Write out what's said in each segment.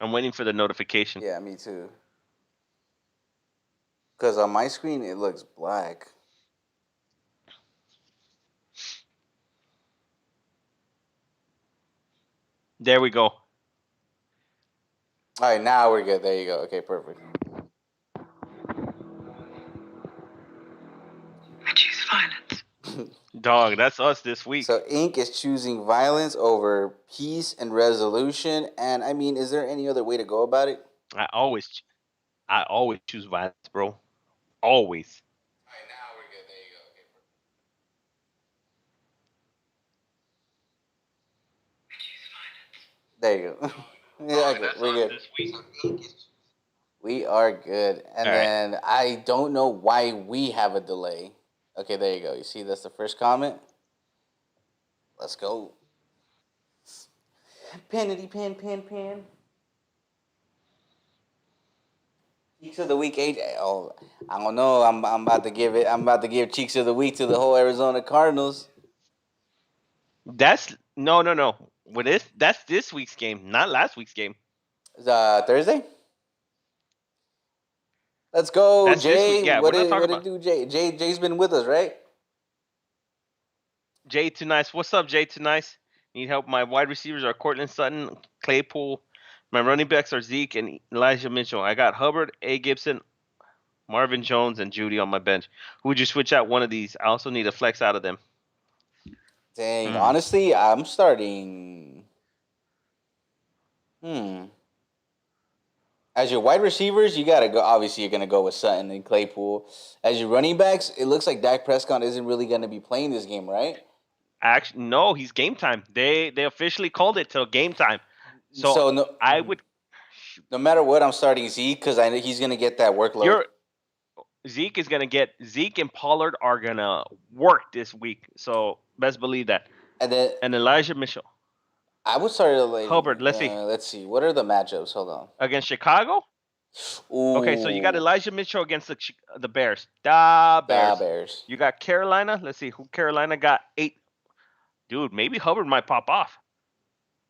I'm waiting for the notification. Yeah, me too. Because on my screen it looks black. There we go. All right, now we're good. There you go. Okay, perfect. I choose violence. Dog, that's us this week. So Ink is choosing violence over peace and resolution. And I mean, is there any other way to go about it? I always, I always choose violence, bro. Always. All right, now we're good. There you go. Okay, perfect. There you go. Yeah, okay, we're good. We are good. And All right. then I don't know why we have a delay. Okay, there you go. You see, that's the first comment. Let's go. Penity, pen. Cheeks of the week, AJ. Oh, I don't know. I'm about to give it. I'm about to give cheeks of the week to the whole Arizona Cardinals. That's no. What is that's this week's game, not last week's game. Thursday. Let's go, That's this week. Jay. Yeah, What we're not did talking what did about do, Jay? Jay's been with us, right? Jay Too Nice. What's up, Jay Too Nice? Need help? My wide receivers are Cortland Sutton, Claypool. My running backs are Zeke and Elijah Mitchell. I got Hubbard, A. Gibson, Marvin Jones, and Judy on my bench. Who would you switch out one of these? I also need a flex out of them. Dang. Hmm. Honestly, I'm starting. Hmm. As your wide receivers, you gotta go. Obviously, you're gonna go with Sutton and Claypool. As your running backs, it looks like Dak Prescott isn't really gonna be playing this game, right? Actually, no, he's game time. They officially called it till game time. So So no, I would. no matter what, I'm starting Zeke because I know he's gonna get that workload. You're Zeke is gonna get Zeke and Pollard are gonna work this week. So best believe that. And then And Elijah Mitchell, I would start like, Hubbard. Let's see let's see, what are the matchups? Hold on. against Chicago. Okay, so you got Ooh, Elijah Mitchell against the Bears. The the Bears. Bears. You got Carolina. Let's see who Carolina got 8. Dude, maybe Hubbard might pop off.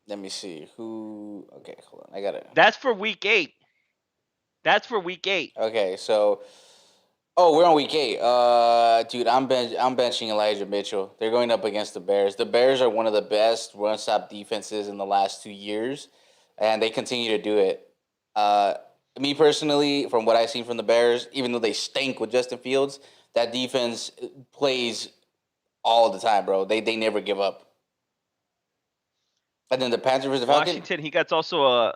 Let me see who. Okay, hold on. I got it. That's for week 8. That's for week 8. Okay, so oh, we're on week 8. Dude, I'm benching Elijah Mitchell. They're going up against the Bears. The Bears are one of the best run stop defenses in the last 2 years, and they continue to do it. Uh, Me personally, from what I've seen from the Bears, even though they stink with Justin Fields, that defense plays all the time, bro. They never give up. And then the Panthers versus the Falcons. Washington, he got also a.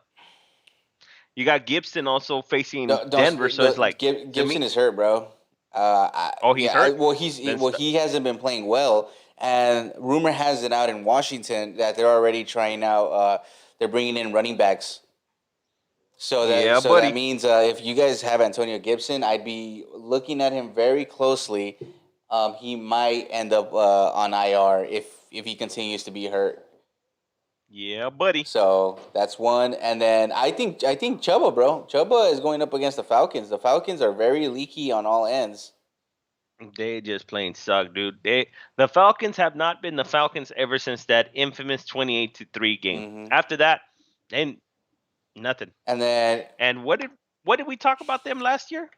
You got Gibson also facing No, Denver, so it's like Gibson Jimmy. is hurt, bro. Oh, he's Yeah. hurt. Well, Then he hasn't been playing well, and rumor has it out in Washington that they're already trying out. They're bringing in running backs. yeah, So that buddy. means if you guys have Antonio Gibson, I'd be looking at him very closely. He might end up on IR if he continues to be hurt. Yeah, buddy. So that's one, and then I think Chuba, bro. Chuba is going up against the Falcons. The Falcons are very leaky on all ends. They just plain suck, dude. The Falcons have not been the Falcons ever since that infamous 28-3 game. Hmm. After that, and nothing. And then And what did we talk about them last year?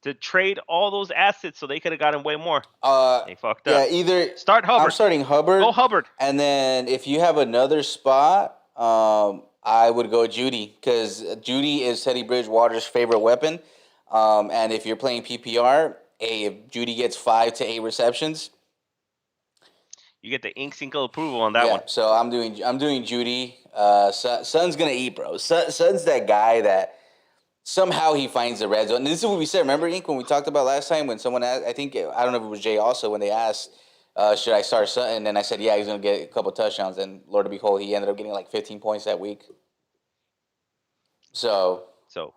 To trade all those assets so they could have gotten way more. They fucked yeah, up. either Start I'm Hubbard. starting Hubbard, Go Hubbard. and then if you have another spot, I would go Judy because Judy is Teddy Bridgewater's favorite weapon. And if you're playing PPR, hey, if Judy gets 5 to 8 receptions, You get the ink single approval on that yeah. one. So I'm doing Judy. Son's gonna eat, bro. Son's that guy that somehow he finds the red zone. And this is what we said. Remember, Ink, when we talked about last time when someone asked, I don't know if it was Jay also, when they asked, should I start Sutton? And I said, yeah, he's going to get a couple touchdowns. And Lord of behold, he ended up getting like 15 points that week. So, So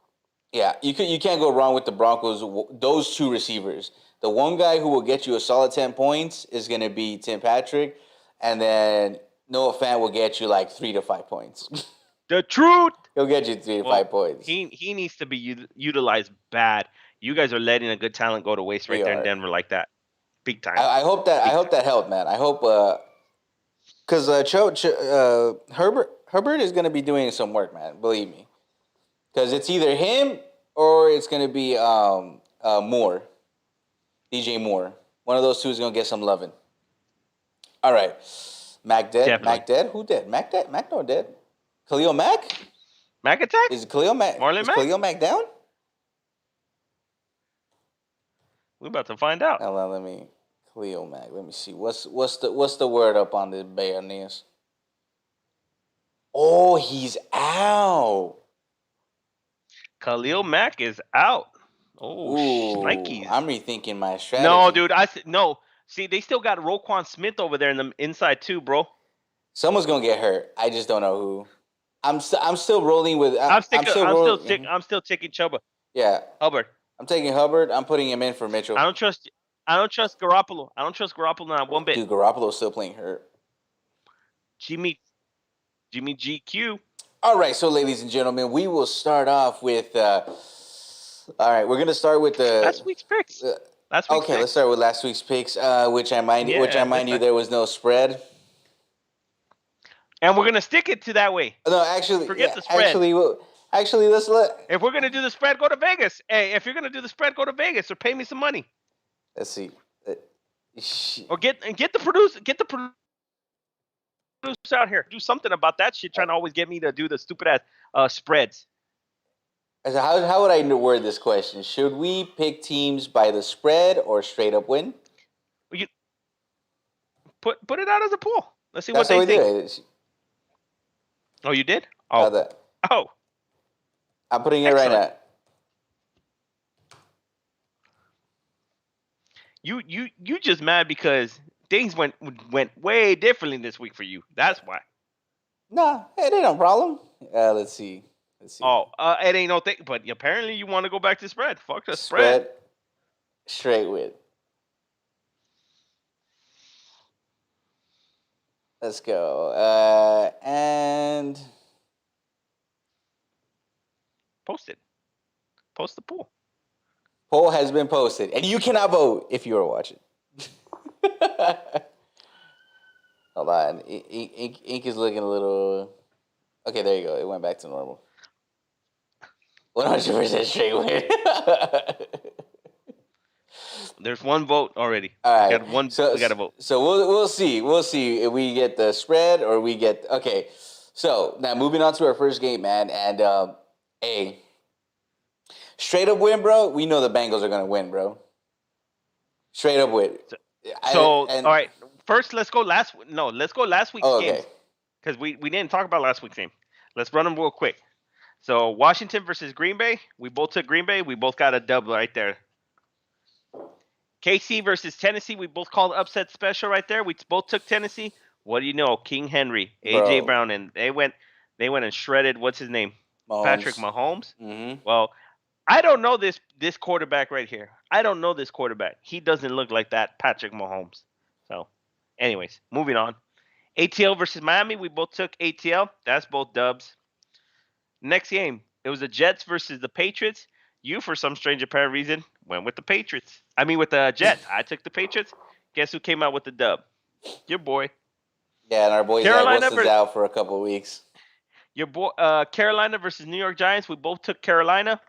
yeah, you can't go wrong with the Broncos, those two receivers. The one guy who will get you a solid 10 points is going to be Tim Patrick. And then Noah Fant will get you like 3 to 5 points. the truth. He'll get you three to Well, five points. he needs to be utilized bad. You guys are letting a good talent go to waste right We there in are. Denver like that. Big time. I Big hope time. that helped, man. I hope because Herbert is going to be doing some work, man. Believe me. Because it's either him or it's gonna be Moore, DJ Moore. One of those two is gonna get some loving. All right, Mac dead. Definitely. Mac dead. Who dead? Mac dead. Mac no dead. Khalil Mack. Mac attack? Is Khalil Mack? Marlon Is Mack? Khalil Mack down? We're about to find out. Hold on, let me Khalil Mack. Let me see. What's the word up on this Bay news? Oh, he's out. Khalil Mack is out. Oh, Nikes. I'm rethinking my strategy. No, dude. No. See, they still got Roquan Smith over there in the inside too, bro. Someone's gonna get hurt. I just don't know who. I'm still rolling with. I'm still taking Chuba. Yeah, Hubbard. I'm taking Hubbard. I'm putting him in for Mitchell. I don't trust Garoppolo. I don't trust Garoppolo not one bit. Dude, Garoppolo's still playing hurt. Jimmy GQ. All right, so ladies and gentlemen, we will start off with. All right, we're gonna start with the last week's picks. Okay, let's start with last week's picks. Which I mind you, there was no spread. And we're gonna stick it to that way. No, actually, forget the spread. Actually, let's let. If we're gonna do the spread, go to Vegas. Hey, if you're gonna do the spread, go to Vegas or pay me some money. Let's see. Or get the producer out here. Do something about that shit. Trying to always get me to do the stupid ass spreads. So how would I word this question? Should we pick teams by the spread or straight up win? You put it out as a poll. Let's see That's what they think. Did. Oh, you did? Oh. Oh. I'm putting it right now. You just mad because things went way differently this week for you. That's why. Nah, it ain't no problem. Let's see. Oh, it ain't no thing. But apparently you want to go back to spread. Fuck the spread. Straight win. Let's go. And post it. Post the poll. Poll has been posted, and you cannot vote if you are watching. Hold on, ink is looking a little. Okay, there you go. It went back to normal. 100% straight win. There's one vote already. All right, we got to vote. So we'll see if we get the spread or we get okay. So now moving on to our first game, man, and straight up win, bro. We know the Bengals are gonna win, bro. Straight up win. All right. First, let's go last week's games because we didn't talk about last week's game. Let's run them real quick. So Washington versus Green Bay. We both took Green Bay. We both got a dub right there. KC versus Tennessee. We both called upset special right there. We both took Tennessee. What do you know? King Henry, AJ Brown, and they went and shredded. What's his name? Mahomes. Patrick Mahomes. Mm-hmm. Well, I don't know this quarterback right here. I don't know this quarterback. He doesn't look like that Patrick Mahomes. So, anyways, moving on. ATL versus Miami. We both took ATL. That's both dubs. Next game, it was the Jets versus the Patriots. You, for some strange apparent reason, went with the Patriots. I mean, with the Jets. I took the Patriots. Guess who came out with the dub? Your boy. Yeah, and our boy Zach was out for a couple of weeks. Your boy, Carolina versus New York Giants. We both took Carolina.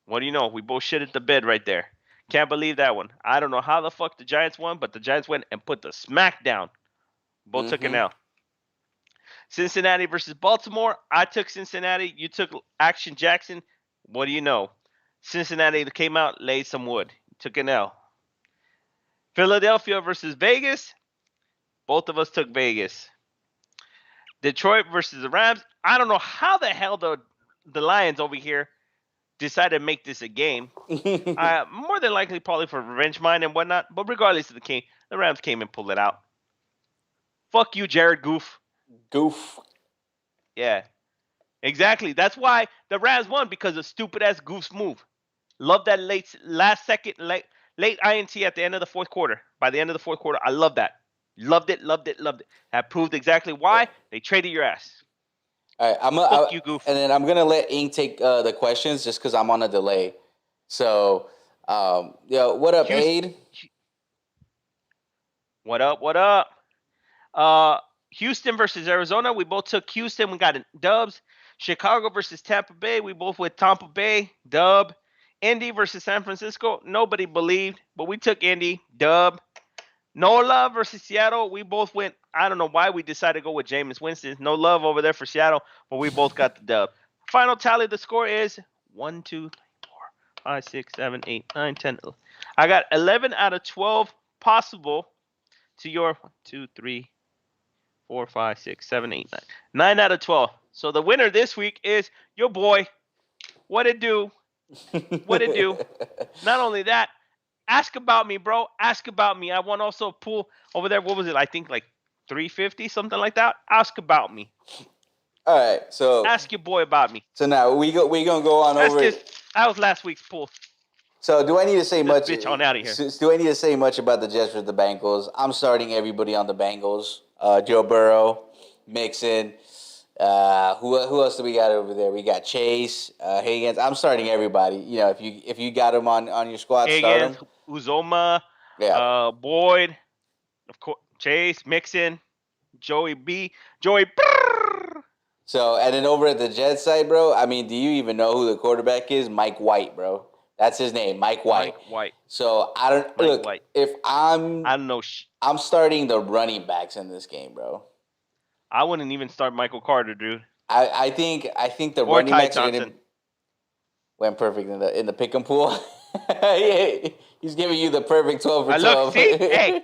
What do you know? We both shitted the bed right there. Can't believe that one. I don't know how the fuck the Giants won, but the Giants went and put the smack down. Both took an L. Cincinnati versus Baltimore. I took Cincinnati. You took Action Jackson. What do you know? Cincinnati came out, laid some wood. Took an L. Philadelphia versus Vegas. Both of us took Vegas. Detroit versus the Rams. I don't know how the hell the Lions over here decided to make this a game. More than likely probably for revenge mind and whatnot. But regardless of the game, the Rams came and pulled it out. Fuck you, Jared Goof. Goof. Yeah. Exactly. That's why the Rams won, because of stupid ass Goof's move. Love that late INT at the end of the fourth quarter. By the end of the fourth quarter, I love that. Loved it. That proved exactly why they traded your ass. All right, Fuck you, Goof. And then I'm gonna let Ink take the questions just because I'm on a delay. So, what up, Aid? What up? Houston versus Arizona. We both took Houston. We got dubs. Chicago versus Tampa Bay. We both went Tampa Bay. Dub. Indy versus San Francisco. Nobody believed, but we took Indy. Dub. No love versus Seattle. We both went. I don't know why we decided to go with Jameis Winston. No love over there for Seattle, but we both got the dub. Final tally of the score is 1, 2, 3, 4, 5, 6, 7, 8, 9, 10. I got 11 out of 12 possible to your 1, 2, 3, 4, 5, 6, 7, 8, 9. 9 out of 12. So the winner this week is your boy. What it do? What it do? Not only that, ask about me, bro. Ask about me. I won also a pool over there. What was it? I think like 350, something like that. Ask about me. All right, so ask your boy about me. So now we gonna go on That's over. That was last week's pool. So do I need to say much? Bitch on out of here. Do I need to say much about the Jets or the Bengals? I'm starting everybody on the Bengals. Joe Burrow, Mixon. Who else do we got over there? We got Chase, Higgins. I'm starting everybody. You know, if you got them on your squad, Higgins, start them. Uzoma, Boyd, of course, Chase, Mixon, Joey B, Joey. Brrr. So and then over at the Jets side, bro. I mean, do you even know who the quarterback is? Mike White, bro. That's his name, Mike White. Mike White. So I don't Mike look. White. If I don't know. I'm starting the running backs in this game, bro. I wouldn't even start Michael Carter, dude. I think the or running Ty backs Johnson. are gonna went perfect in the pick and pool. He's giving you the perfect 12 for 12. Look, see, hey,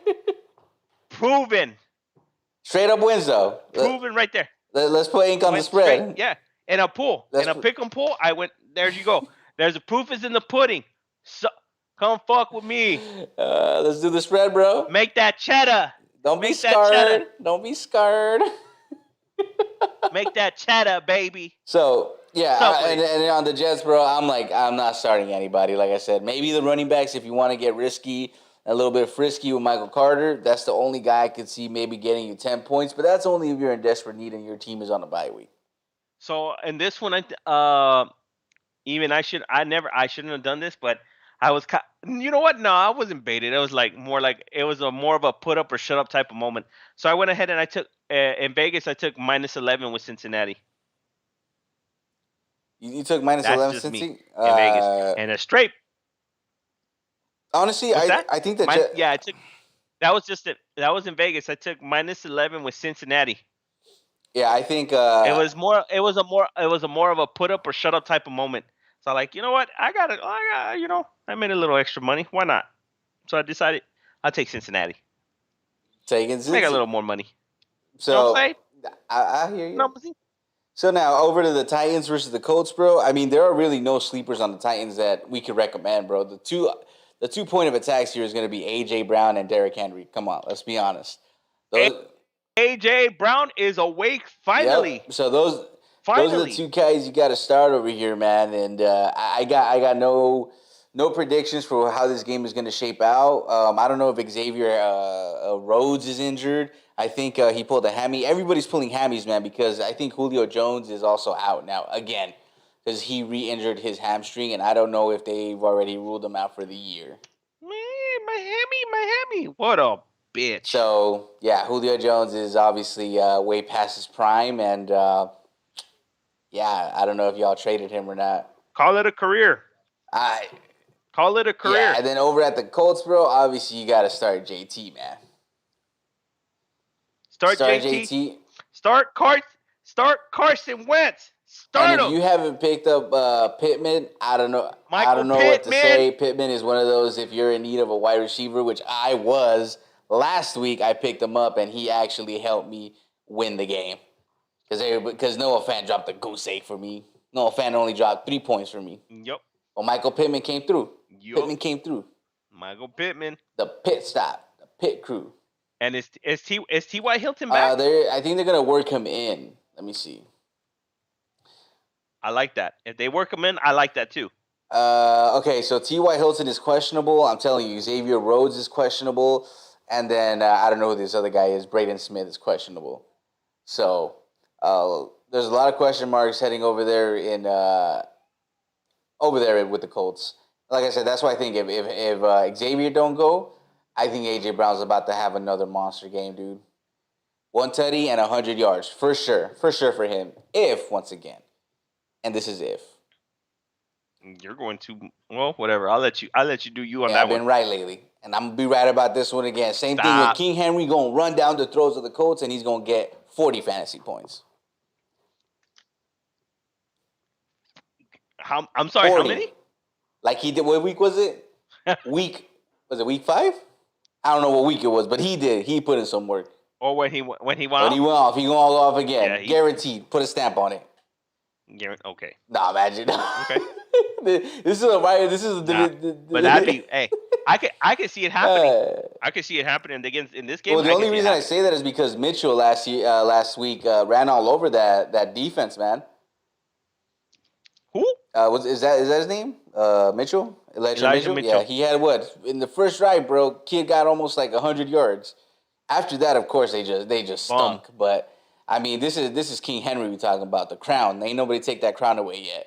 proven. Straight up wins though. Proven right there. Let's put ink on the spread. Straight, yeah, in a pool, in a pick and pool. I went. There you go. There's the proof is in the pudding. So come fuck with me. Let's do the spread, bro. Make that cheddar. Don't be scared. Don't be scared. Make that cheddar, baby. So yeah, and on the Jets, bro, I'm not starting anybody. Like I said, maybe the running backs if you want to get risky, a little bit frisky with Michael Carter. That's the only guy I could see maybe getting you 10 points, but that's only if you're in desperate need and your team is on a bye week. So in this one, I shouldn't have done this, but I was, you know what? No, I wasn't baited. It was it was more of a put up or shut up type of moment. So I went ahead and I took in Vegas. I took -11 with Cincinnati. You took -11 Cincinnati in Vegas and a straight. Honestly, I think that I took. That was just it. That was in Vegas. I took -11 with Cincinnati. Yeah, I think it was more. It was a more of a put up or shut up type of moment. So like, you know what? I made a little extra money. Why not? So I decided I'll take Cincinnati. Taking Cincinnati. Make a little more money. So you know what I'm saying? I hear you. No, so now over to the Titans versus the Colts, bro. I mean, there are really no sleepers on the Titans that we could recommend, bro. The two point of attacks here is going to be A.J. Brown and Derrick Henry. Come on, let's be honest. A.J. Brown is awake finally. Yep. So those are the two guys you got to start over here, man. And I got no predictions for how this game is going to shape out. I don't know if Xavier Rhodes is injured. I think he pulled a hammy. Everybody's pulling hammies, man, because I think Julio Jones is also out now again because he re-injured his hamstring, and I don't know if they've already ruled him out for the year. Man, my hammy. What a bitch. So, yeah, Julio Jones is obviously way past his prime, and I don't know if y'all traded him or not. Call it a career. Call it a career. Yeah, and then over at the Colts, bro, obviously you got to start JT, man. Start JT. Start Carson Wentz. Start him. If you haven't picked up Pittman, I don't know. I don't know what to say. Pittman is one of those. If you're in need of a wide receiver, which I was last week, I picked him up, and he actually helped me win the game because Noah Fan dropped a goose egg for me. Noah Fan only dropped 3 points for me. Yep. Well, Michael Pittman came through. Yep. Pittman came through. Michael Pittman. The pit stop. The pit crew. And is T.Y. Hilton back? I think they're gonna work him in. Let me see. I like that. If they work him in, I like that too. Okay, so T.Y. Hilton is questionable. I'm telling you, Xavier Rhodes is questionable, and then I don't know who this other guy is. Braden Smith is questionable. So there's a lot of question marks heading over there with the Colts. Like I said, that's why I think if Xavier don't go, I think A.J. Brown's about to have another monster game, dude. 1 tutty and 100 yards. For sure for him. If, once again, and this is if. You're going to whatever. I'll let you do you on Yeah, that I've been one. right lately, and I'm gonna be right about this one again. Same thing with Stop. King Henry gonna run down the throats of the Colts, and he's gonna get 40 fantasy points. I'm sorry. 40. How many? Like he did. What week was it? Was it week 5? I don't know what week it was, but he did. He put in some work. Or when he went When he off? went off, he gonna go off again. Yeah, Guaranteed. Put a stamp on it. Okay. Nah, imagine. Okay. This is a right. This is but that'd be. Hey, I could see it happening. I could see it happening against in this game. Well, the only reason I happening. say that is because Mitchell last week ran all over that defense, man. Who? Is that his name? Mitchell? Elijah Mitchell? Mitchell. Yeah, he had what in the first drive, bro. Kid got almost like 100 yards. After that, of course, they just stunk. But I mean, this is King Henry we talking about, the crown. Ain't nobody take that crown away yet.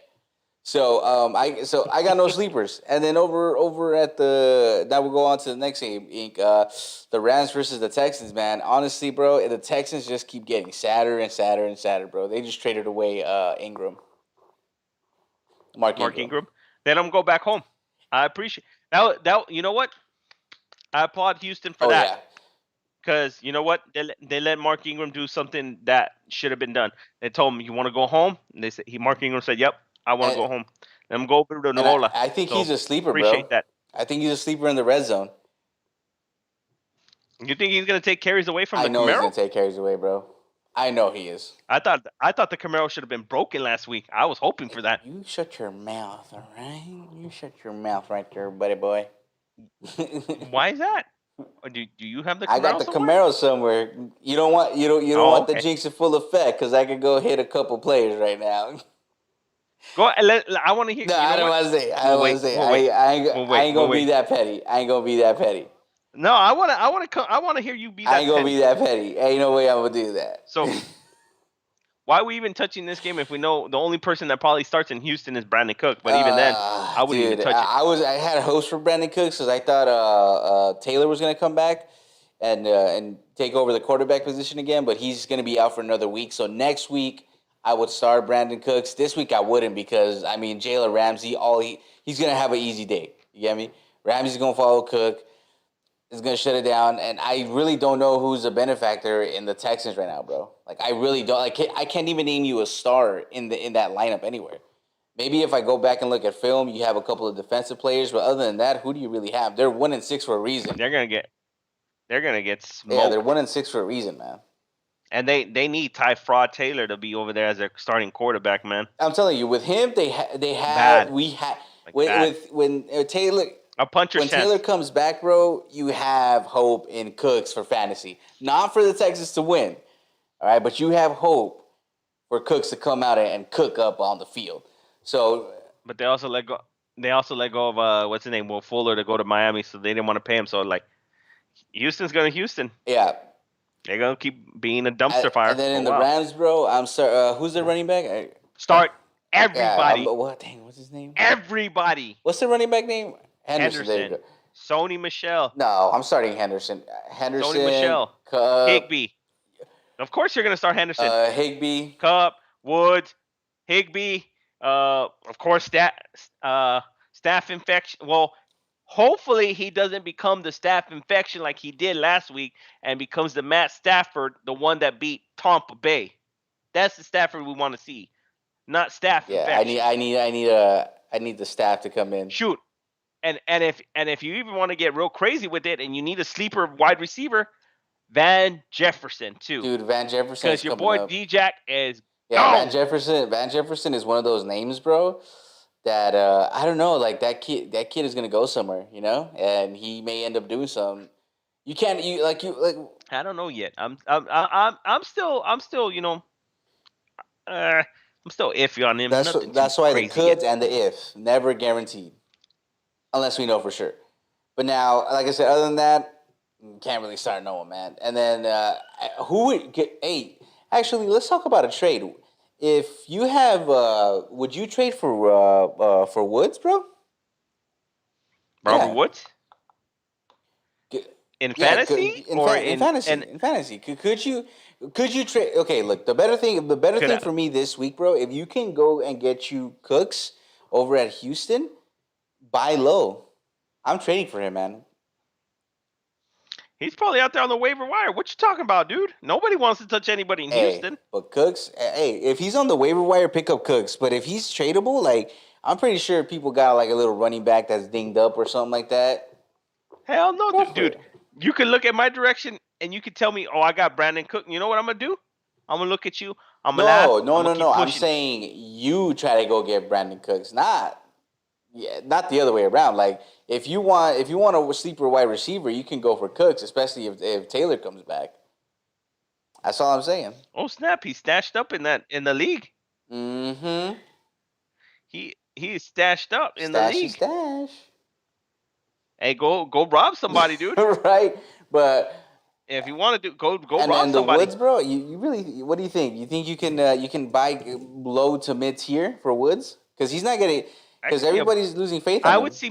So I got no sleepers. And then over at now we'll go on to the next game, the Rams versus the Texans, man. Honestly, bro, the Texans just keep getting sadder and sadder and sadder, bro. They just traded away Ingram. Mark Ingram. Let him go back home. I appreciate that. You know what? I applaud Houston for that. Yeah. Because you know what? They let Mark Ingram do something that should have been done. They told him, "You want to go home?" And they said, Mark Ingram said, "Yep, I want to go home." Let him go over to Nola. I think he's a sleeper, appreciate bro. that. I think he's a sleeper in the red zone. You think he's gonna take carries away from the Camaro? I know he's gonna take carries away, bro. I know he is. I thought the Camaro should have been broken last week. I was hoping for that. You shut your mouth, all right? You shut your mouth right there, buddy boy. Why is that? Do you have the Camaro? I got the Camaro somewhere. You don't want want the jinx in full effect because I could go hit a couple players right now. Go. I want to hear. No, I don't want to say. I don't want to say. I ain't gonna be that petty. I ain't gonna be that petty. No, I want to hear you be that. I ain't gonna be that petty. Ain't no way I'm gonna do that. So, why are we even touching this game if we know the only person that probably starts in Houston is Brandon Cook? But even then, I wouldn't even touch it. I had hopes for Brandon Cook because I thought Taylor was gonna come back and take over the quarterback position again, but he's gonna be out for another week. So next week I would start Brandon Cooks. This week I wouldn't because I mean Jalen Ramsey, he's gonna have an easy day. You get me? Ramsey's gonna follow Cook. Is going to shut it down, and I really don't know who's a benefactor in the Texans right now, bro. Like, I really don't. I can't even name you a star in that lineup anywhere. Maybe if I go back and look at film, you have a couple of defensive players, but other than that, who do you really have? They're 1-6 for a reason. They're gonna get smoked. Yeah, they're 1-6 for a reason, man. And they need Ty Fraud Taylor to be over there as their starting quarterback, man. I'm telling you, with him, when Taylor. A puncher's when chance. Taylor comes back, bro, you have hope in Cooks for fantasy. Not for the Texans to win, all right? But you have hope for Cooks to come out and cook up on the field. So, but they also let go. They also let go of what's his name, Will Fuller, to go to Miami, so they didn't want to pay him. So like, Houston's going to Houston. Yeah, they're gonna keep being a dumpster fire. And then in the Rams, bro, I'm sorry. Who's the running back? Start everybody. What's his name? Everybody. What's the running back name? Henderson. There you go. Sony Michel. No, I'm starting Henderson. Sony Michel. Higbee. Of course you're going to start Henderson. Higbee. Cup. Woods. Higbee. Of course, staff infection. Well, hopefully he doesn't become the staff infection like he did last week and becomes the Matt Stafford, the one that beat Tampa Bay. That's the Stafford we want to see, not staff infection. I need the staff to come in. Shoot. And if you even want to get real crazy with it and you need a sleeper wide receiver, Van Jefferson too. Dude, Van Jefferson. Because your boy D-Jack is gone. Van Jefferson is one of those names, bro, that I don't know, like that kid is gonna go somewhere, you know, and he may end up doing something. I don't know yet. I'm still you know, I'm still iffy on him. That's why the could and the if never guaranteed. Unless we know for sure. But now, like I said, other than that, can't really start no one, man. And then who would get? Hey, actually, let's talk about a trade. If you have, would you trade for Woods, bro? Robert Woods? In fantasy? In fantasy. Could you? Could you trade? Okay, look, the better Could thing have. for me this week, bro, if you can go and get you Cooks over at Houston, buy low. I'm trading for him, man. He's probably out there on the waiver wire. What you talking about, dude? Nobody wants to touch anybody in Hey, Houston. but Cooks, hey, if he's on the waiver wire, pick up Cooks. But if he's tradable, like I'm pretty sure people got like a little running back that's dinged up or something like that. Hell no, Go for dude. it. You can look at my direction and you can tell me, oh, I got Brandon Cook. You know what I'm gonna do? I'm gonna look at you. I'm gonna laugh. No, I'm no, gonna no, keep no. I'm pushing. saying you try to go get Brandon Cooks, not the other way around. Like if you want a sleeper wide receiver, you can go for Cooks, especially if Taylor comes back. That's all I'm saying. Oh snap! He's stashed up in the league. Mm-hmm. He is stashed up in the Stashy league. stash. Hey, go rob somebody, dude. Right, but If you want to do, go and rob then the somebody. Woods, bro. You really, what do you think? You think you can buy low to mid tier for Woods? Because he's not getting, I because see a. everybody's losing faith on him. I would see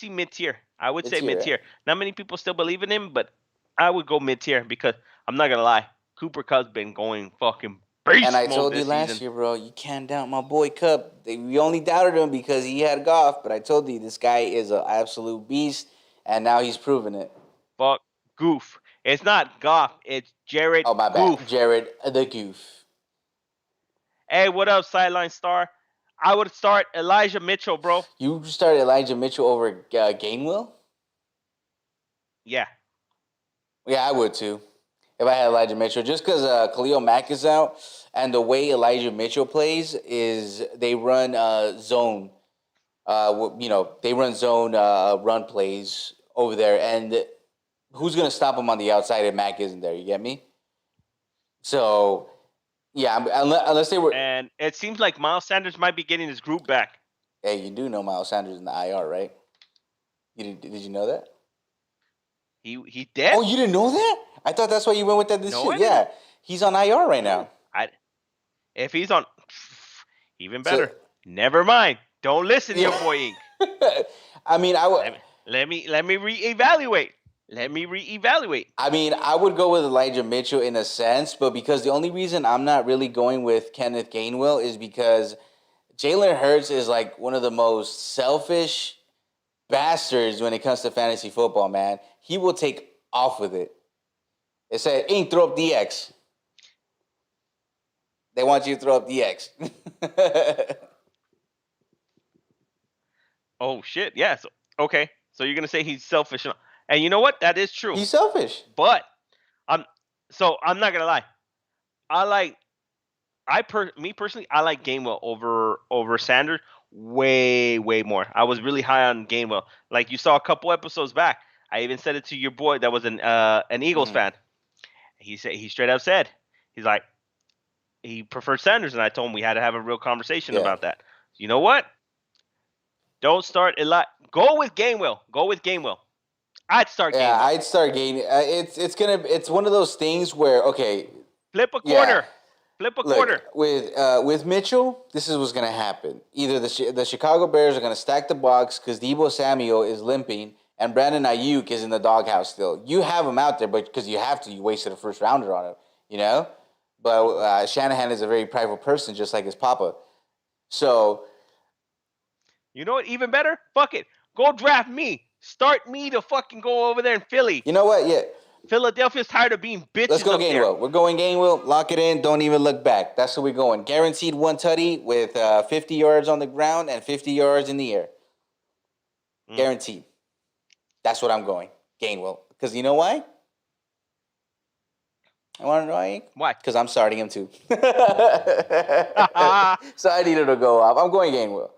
mid tier. I would Mid say tier, mid right? tier. Not many people still believe in him, but I would go mid tier because I'm not gonna lie. Cooper Cup's been going fucking And beast I mode told you this last season. year, bro, you can't doubt my boy Cup. We only doubted him because he had Goff, but I told you this guy is an absolute beast, and now he's proven it. Fuck Goof. It's not Goff. It's Jared Oh my bad, Goof. Jared the Goof. Hey, what up, sideline star? I would start Elijah Mitchell, bro. You started Elijah Mitchell over Gainwell? Yeah. Yeah, I would too. If I had Elijah Mitchell, just because Khalil Mack is out, and the way Elijah Mitchell plays is they run zone. They run zone run plays over there, and who's gonna stop him on the outside if Mack isn't there? You get me? So yeah, unless they were. And it seems like Miles Sanders might be getting his group back. Hey, you do know Miles Sanders in the IR, right? Did you know that? He dead? Oh, you didn't know that? I thought that's why you went with that this No, shit. I didn't. Yeah, he's on IR right No. now. If he's on, even So, better. Never mind. Don't listen to your boy Ink. I mean, Let me reevaluate. Let me reevaluate. I mean, I would go with Elijah Mitchell in a sense, but because the only reason I'm not really going with Kenneth Gainwell is because Jalen Hurts is like one of the most selfish bastards when it comes to fantasy football, man. He will take off with it. It said, Ink, throw up DX. They want you to throw up DX. Oh shit. Yeah. So, okay. So you're gonna say he's selfish, and you know what? That is true. He's selfish. But I'm not gonna lie. Me personally, I like Gainwell over Sanders way more. I was really high on Gainwell. Like you saw a couple episodes back. I even said it to your boy that was an Eagles fan. He straight up said he's like he preferred Sanders, and I told him we had to have a real conversation about that. You know what? Don't start a lot. Go with Gainwell. I'd start Gainwell. Yeah, I'd start gaining. It's one of those things where flip a quarter. Flip a quarter. With Mitchell, this is what's gonna happen. Either the Chicago Bears are gonna stack the box because Deebo Samuel is limping and Brandon Ayuk is in the doghouse still. You have him out there, but because you have to, you wasted a first rounder on him. You know, but Shanahan is a very prideful person, just like his papa. So, you know what? Even better. Fuck it. Go draft me. Start me to fucking go over there in Philly. You know what? Yeah. Philadelphia's tired of being bitches. Let's go up Gainwell. there. We're going Gainwell. Lock it in. Don't even look back. That's where we're going. Guaranteed one tutty with 50 yards on the ground and 50 yards in the air. Guaranteed. That's what I'm going. Gainwell. Because you know why? I want to know why? Why? Because I'm starting him too. So I needed to go off. I'm going Gainwell.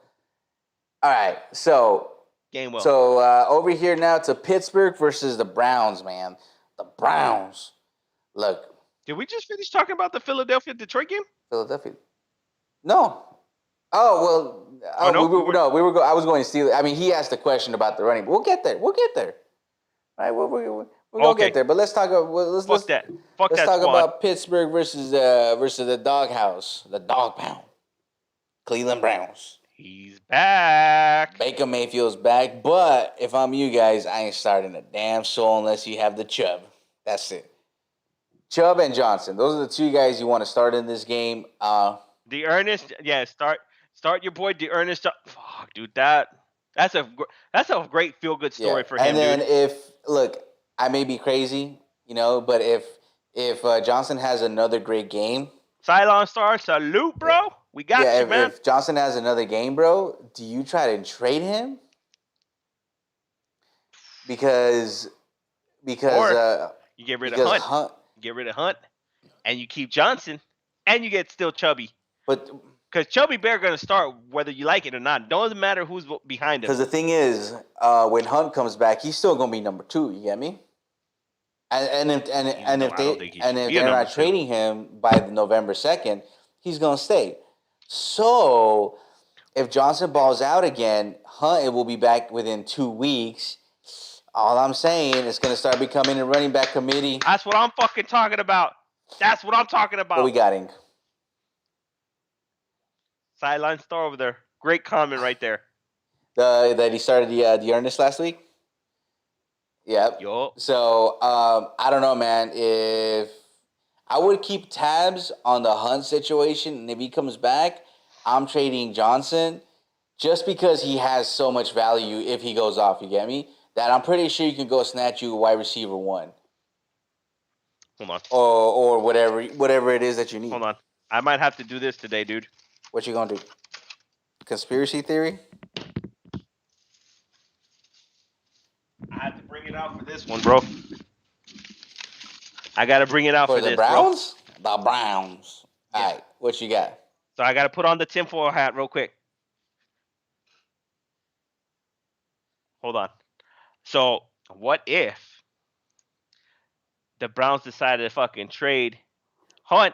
All right. So Gainwell. So over here now to Pittsburgh versus the Browns, man. The Browns. Look. Did we just finish talking about the Philadelphia-Detroit game? Philadelphia. No. Oh well. No. We were. I was going to steal it. I mean, he asked a question about the running. But we'll get there. All right. We're gonna get there. But let's talk about. Let's talk about Pittsburgh versus the doghouse, the dog pound, Cleveland Browns. He's back. Baker Mayfield's back, but if I'm you guys, I ain't starting a damn soul unless you have the Chubb. That's it. Chubb and Johnson. Those are the two guys you want to start in this game. Ernest, yeah, start your boy Ernest. Fuck, dude, that's a great feel good Yeah, story for and him, then dude. look, I may be crazy, but if Johnson has another great game, Cylon Star, salute, yeah, bro. We got you, man. if Johnson has another game, bro, do you try to trade him? Because because Or uh you get rid of because Hunt. Hunt, You get rid of Hunt, and you keep Johnson, and you get still Chubby. but Because Chubby Bear gonna start whether you like it or not. Doesn't matter who's behind him. because the thing is, when Hunt comes back, he's still gonna be number 2. You get me? And if I don't they think he and should if be a they're number not two. trading him by November 2nd, he's gonna stay. So if Johnson balls out again, Hunt will be back within 2 weeks. All I'm saying is going to start becoming a running back committee. That's what I'm fucking talking about. That's what I'm talking about. What we got, Ink? Sideline Star over there. Great comment right there. That he started the earnest last week. Yep. Yo. So I don't know, man. If I would keep tabs on the Hunt situation, and if he comes back, I'm trading Johnson just because he has so much value. If he goes off, you get me? That I'm pretty sure you can go snatch you a wide receiver 1. Hold on. Or whatever it is that you need. Hold on. I might have to do this today, dude. What you gonna do? Conspiracy theory? I have to bring it out for this one, bro. I gotta bring it out for the this, Browns? bro. The Browns. Yeah. All right, what you got? So I gotta put on the tinfoil hat real quick. Hold on. So what if the Browns decided to fucking trade Hunt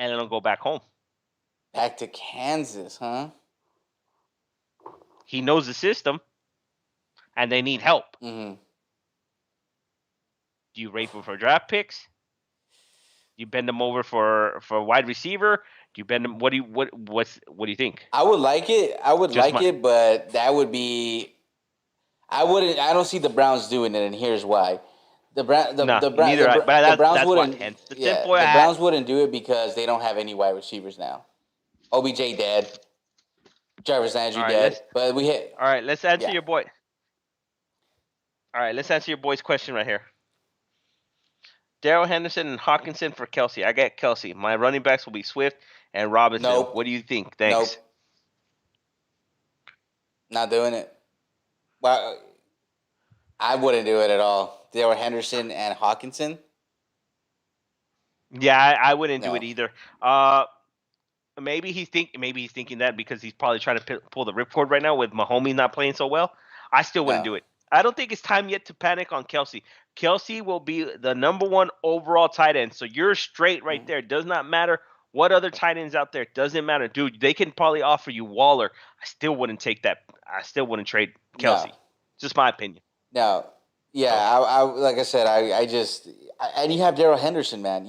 and then go back home? Back to Kansas, huh? He knows the system, and they need help. Mm-hmm. Do you rate him for draft picks? Do you bend him over for wide receiver? Do you bend him? What do you think? I would like it. But that would be. I wouldn't. I don't see the Browns doing it, and here's why. The Browns wouldn't. Hence the Yeah, tinfoil the hat. Browns wouldn't do it because they don't have any wide receivers now. OBJ dead. Jarvis Landry dead. But we hit. All right, let's answer your boy. All right, let's answer your boy's question right here. Darrell Henderson and Hawkinson for Kelsey. I got Kelsey. My running backs will be Swift and Robinson. Nope. What do you think? Thanks. Nope. Not doing it. Well, I wouldn't do it at all. Darrell Henderson and Hawkinson. Yeah, I wouldn't do it either. Maybe he's thinking that because he's probably trying to pull the ripcord right now with Mahomes not playing so well. I still wouldn't do it. I don't think it's time yet to panic on Kelsey. Kelsey will be the number 1 overall tight end. So you're straight right there. It does not matter what other tight ends out there. It doesn't matter. Dude, they can probably offer you Waller. I still wouldn't take that. I still wouldn't trade Kelsey. Just my opinion. No. Yeah, I like I said, and you have Darrell Henderson, man.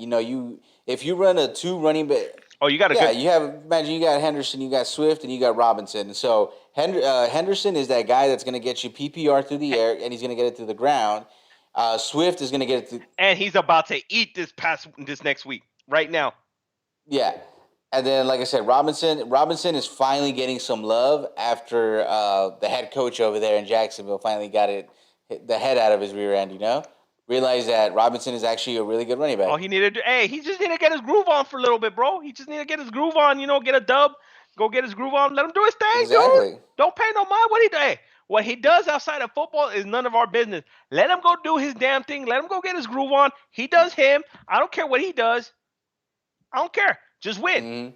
If you run a 2 running back. Oh, you got imagine you got Henderson, you got Swift, and you got Robinson. And so Henderson is that guy that's going to get you PPR through the air, and he's going to get it through the ground. Swift is going to get it through. And he's about to eat this next week, right now. Yeah. And then, like I said, Robinson is finally getting some love after the head coach over there in Jacksonville finally got the head out of his rear end, Realize that Robinson is actually a really good running back. All he needed to he just need to get his groove on for a little bit, bro. He just need to get his groove on, get a dub, go get his groove on, let him do his thing, dude. Don't pay no mind what he does outside of football is none of our business. Let him go do his damn thing. Let him go get his groove on. He does him. I don't care what he does. I don't care. Just win. Mm-hmm.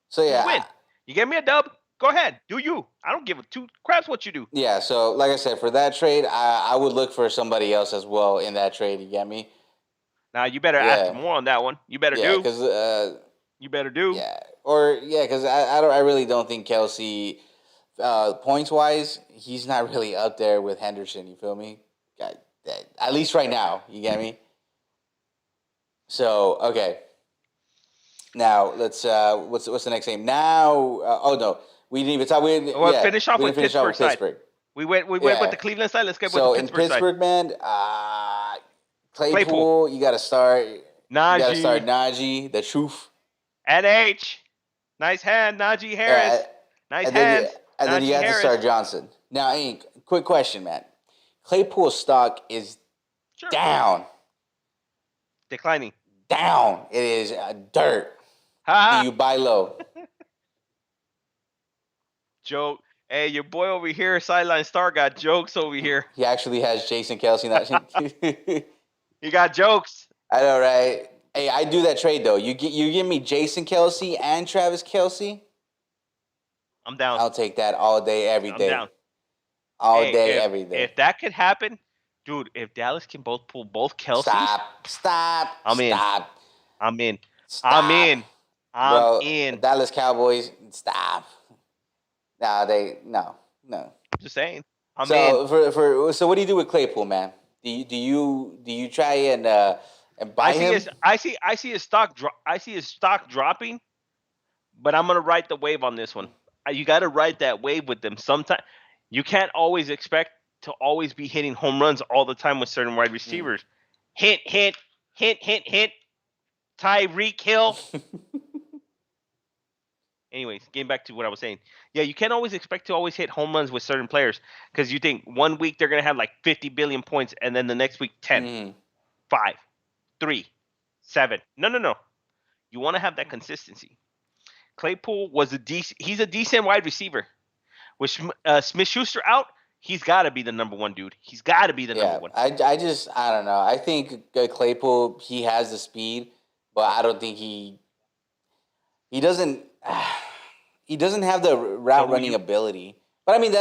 So yeah, just win. You get me a dub? Go ahead, do you. I don't give a 2 craps what you do. Yeah, so like I said, for that trade, I would look for somebody else as well in that trade, you get me? Now, you better ask more on that one. You better do. Because you better do. Yeah, because I really don't think Kelsey, points-wise, he's not really up there with Henderson, you feel me? At least right now, you get me? So, okay. Now, let's, what's the next game? Now, we didn't even talk. Finish off with Pittsburgh side. We went with the Cleveland side. Let's get with the Pittsburgh side. So in Pittsburgh, man, Claypool, you got to start. You got to start Najee. Najee, the truth. NH. Nice hand, Najee All right, Harris. Nice and then you, hands, and then you Najee got to start Harris. Johnson. Now, Ink, quick question, man. Claypool's stock is Sure. down. Declining. Down. It is dirt. Do Ha you buy low? Joke. Hey, your boy over here, Sideline Star, got jokes over here. He actually has Jason Kelsey. He got jokes. I know, right? Hey, I do that trade though. You give me Jason Kelsey and Travis Kelsey. I'm down. I'll take that all day, every I'm day. down. All Hey, day, every day. if that could happen, dude, if Dallas can both pull both Kelseys, Stop. I'm in. Stop. I'm in. Stop. I'm in. I'm Bro, in. Dallas Cowboys, stop. No. Just saying. I'm in. So what do you do with Claypool, man? Do you try and buy him? I see his stock dropping, but I'm gonna ride the wave on this one. You got to ride that wave with them. Sometimes you can't always expect to always be hitting home runs all the time with certain wide receivers. Hint, hint, hint, hint, hint. Tyreek Hill. Anyways, getting back to what I was saying. Yeah, you can't always expect to always hit home runs with certain players because you think 1 week they're going to have like 50 billion points and then the next week 10, 5, 3, 7. No. You want to have that consistency. Claypool he's a decent wide receiver. With Smith-Schuster out, he's got to be the number one dude. He's got to be the number one. I don't know. I think Claypool, he has the speed, but I don't think he doesn't have the route running ability. But I mean,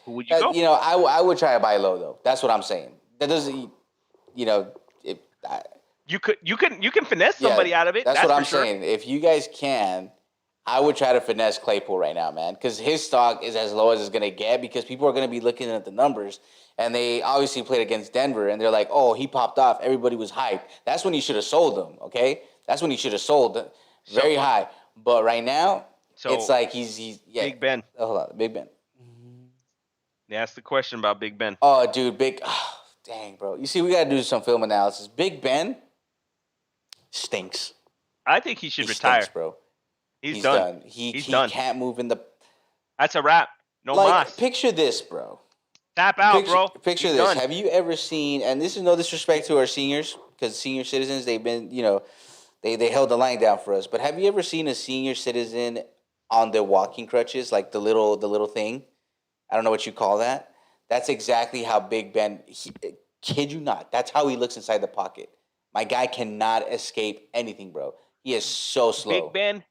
who would you go? You know, I would try to buy low though. That's what I'm saying. That doesn't, you know, you can finesse somebody out of it. That's what I'm saying. If you guys can, I would try to finesse Claypool right now, man, because his stock is as low as it's gonna get because people are gonna be looking at the numbers, and they obviously played against Denver, and they're like, oh, he popped off. Everybody was hyped. That's when you should have sold him. Okay, that's when you should have sold very high. But right now, it's like he's Big Ben. Hold on, Big Ben. They asked the question about Big Ben. Oh, dude, dang, bro. You see, we gotta do some film analysis. Big Ben stinks. I think he should retire, stinks, bro. He's done. He done. Can't move in the. That's a wrap. No mas. Picture this, bro. Tap out, bro. Picture He's this. done. Have you ever seen? And this is no disrespect to our seniors, because senior citizens, they've been, they held the line down for us. But have you ever seen a senior citizen on their walking crutches, like the little thing? I don't know what you call that. That's exactly how Big Ben. Kid you not. That's how he looks inside the pocket. My guy cannot escape anything, bro. He is so slow. Big Ben.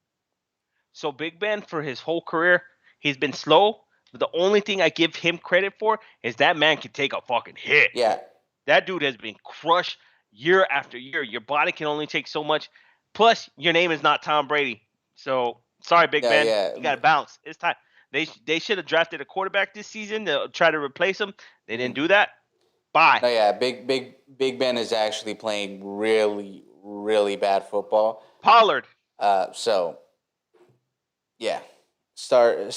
So Big Ben, for his whole career, he's been slow. But the only thing I give him credit for is that man can take a fucking hit. Yeah. That dude has been crushed year after year. Your body can only take so much. Plus, your name is not Tom Brady. So, sorry, Big Ben. Yeah. You got to bounce. It's time. They should have drafted a quarterback this season to try to replace him. They didn't do that. Bye. No, yeah. Big Ben is actually playing really, really bad football. Pollard. So, yeah. Start.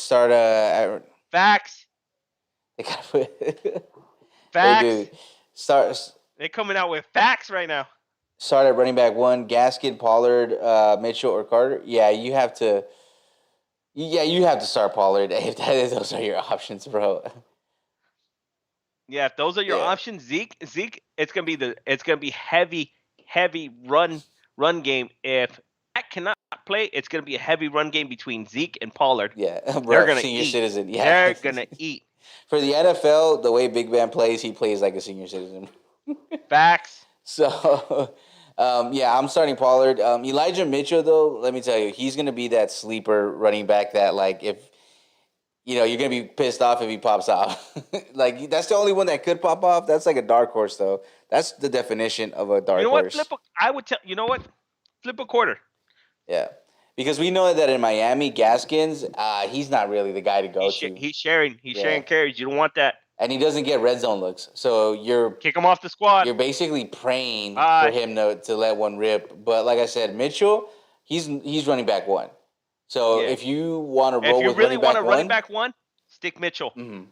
Facts. They gotta put. Facts. They do. Start. They're coming out with facts right now. Start at running back 1, Gaskin, Pollard, Mitchell, or Carter. Yeah, you have to. Yeah, you have to start Pollard if those are your options, bro. Yeah, if those are your options, Zeke, it's gonna be heavy run game. If that cannot play, it's gonna be a heavy run game between Zeke and Pollard. Yeah, bro, they're gonna senior eat. citizen. Yeah, they're gonna eat. For the NFL, the way Big Ben plays, he plays like a senior citizen. Facts. So, yeah, I'm starting Pollard. Elijah Mitchell, though, let me tell you, he's gonna be that sleeper running back that, like, if you're gonna be pissed off if he pops off. Like, that's the only one that could pop off. That's like a dark horse, though. That's the definition of a dark horse. Flip a quarter. Yeah, because we know that in Miami, Gaskins, he's not really the guy to go to. He's sharing carries. You don't want that. And he doesn't get red zone looks, so you're kick him off the squad. You're basically praying for him to let one rip. But like I said, Mitchell, he's running back 1. So if you want to roll with running back one, stick Mitchell. Mm-hmm.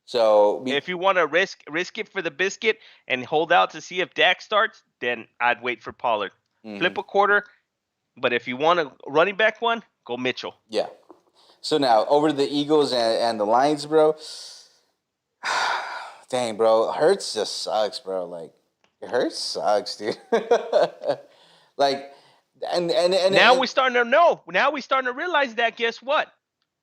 So if you want to risk it for the biscuit and hold out to see if Dak starts, then I'd wait for Pollard. Mhm. Flip a quarter, but if you want a running back one, go Mitchell. Yeah. So now over to the Eagles and the Lions, bro. Dang, bro, Hurts just sucks, bro. Like, Hurts sucks, dude. Like, and Now we're starting to know. Now we're starting to realize that. Guess what?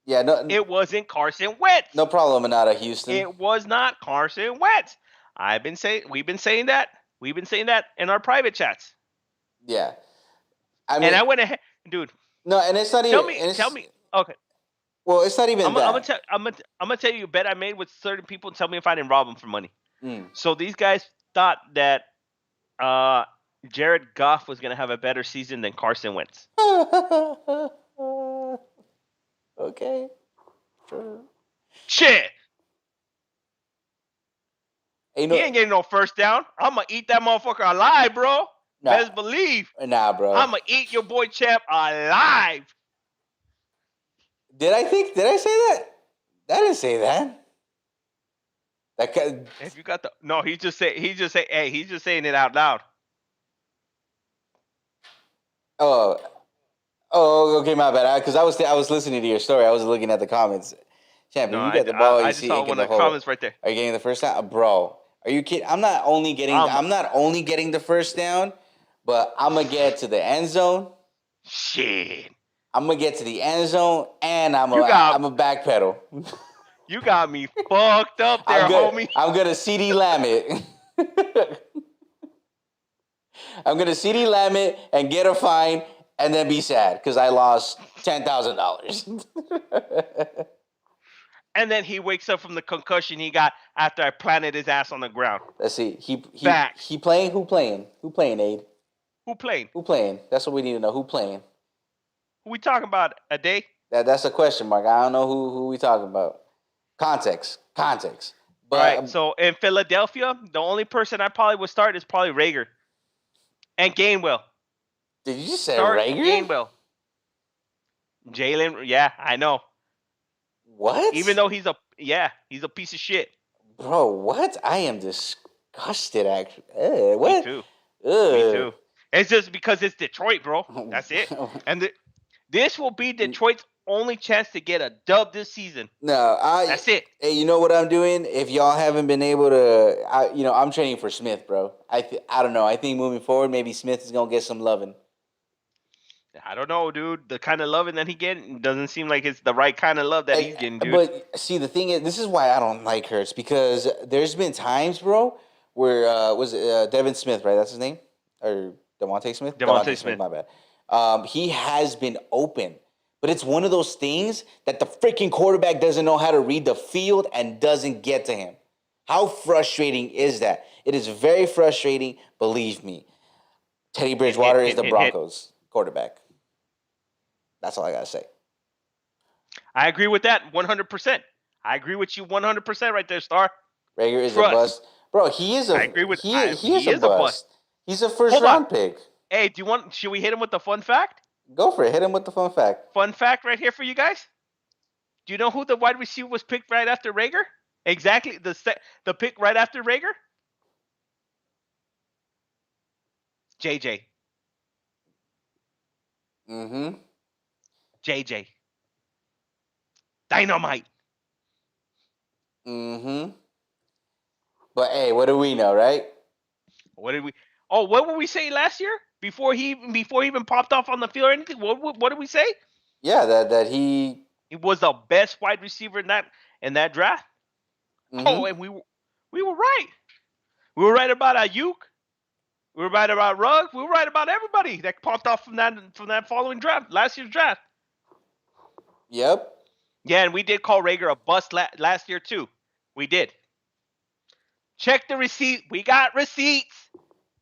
yeah, no, It wasn't Carson Wentz. no problem, out of Houston. It was not Carson Wentz. We've been saying that. We've been saying that in our private chats. Yeah, I mean, And I went ahead, dude. no, and it's not even. Tell me. Okay, Well, it's not even I'm that. gonna tell you a bet I made with certain people. And tell me if I didn't rob them for money. Mm. So these guys thought that Jared Goff was gonna have a better season than Carson Wentz. Okay. Sure. Shit. Hey, He ain't getting no first down. I'm gonna eat that motherfucker alive, bro. Nah. Best believe. Nah, bro. I'm gonna eat your boy Champ alive. Did I say that? I didn't say that. That guy, If you got the no, he's just saying it out loud. oh, okay, my bad. Because I was listening to your story. I was looking at the comments. Champ, No, if you got the ball, I you just see saw it one the of the hole. comments right there. Are you getting the first down, bro? Are you kidding? I'm not only getting the first down, but I'm gonna get to the end zone. Shit. I'm gonna get to the end zone, and I'm a backpedal. You got me fucked up there, homie. I'm gonna CD Lamb it. I'm gonna CD Lamb it and get a fine, and then be sad because I lost $10,000. And then he wakes up from the concussion he got after I planted his ass on the ground. Let's see. He Facts. playing? Who playing? Who playing, Aid? Who playing? Who playing? That's what we need to know. Who playing? Who we talking about? A day? That's a question mark. I don't know who we talking about. Context. But All right. So in Philadelphia, the only person I probably would start is probably Rager and Gainwell. Did you just say Start Rager? Gainwell. Jalen. Yeah, I know. What? Even though he's a piece of shit. Bro, what? I am disgusted. Actually, what? Me too. Ugh. Me too. It's just because it's Detroit, bro. That's it. And this will be Detroit's only chance to get a dub this season. No, that's it. Hey, you know what I'm doing? If y'all haven't been able to, I'm training for Smith, bro. I don't know. I think moving forward, maybe Smith is gonna get some loving. I don't know, dude. The kind of loving that he getting doesn't seem like it's the right kind of love that he's getting, dude. But see, the thing is, this is why I don't like Hurts, because there's been times, bro, where was it Devin Smith, right? That's his name, or Devontae Smith? Devontae Smith. My bad. He has been open, but it's one of those things that the freaking quarterback doesn't know how to read the field and doesn't get to him. How frustrating is that? It is very frustrating, believe me. Teddy Bridgewater is the Broncos quarterback. That's all I gotta say. I agree with that 100%. I agree with you 100% right there, Star. Rager is a bust, bro. He is a. I agree with. He is a bust. He's a first round pick. Hey, should we hit him with the fun fact? Go for it. Hit him with the fun fact. Fun fact right here for you guys. Do you know who the wide receiver was picked right after Rager? Exactly the pick right after Rager. JJ. Mm-hmm. JJ. Dynamite. Mm-hmm. But hey, what do we know, right? What were we saying last year? Before he even popped off on the field or anything? What did we say? Yeah, that he was the best wide receiver in that draft. Mm-hmm. Oh, and we were right. We were right about Ayuk. We were right about Ruggs. We were right about everybody that popped off from that following draft, last year's draft. Yep. Yeah, and we did call Rager a bust last year too. We did. Check the receipt. We got receipts.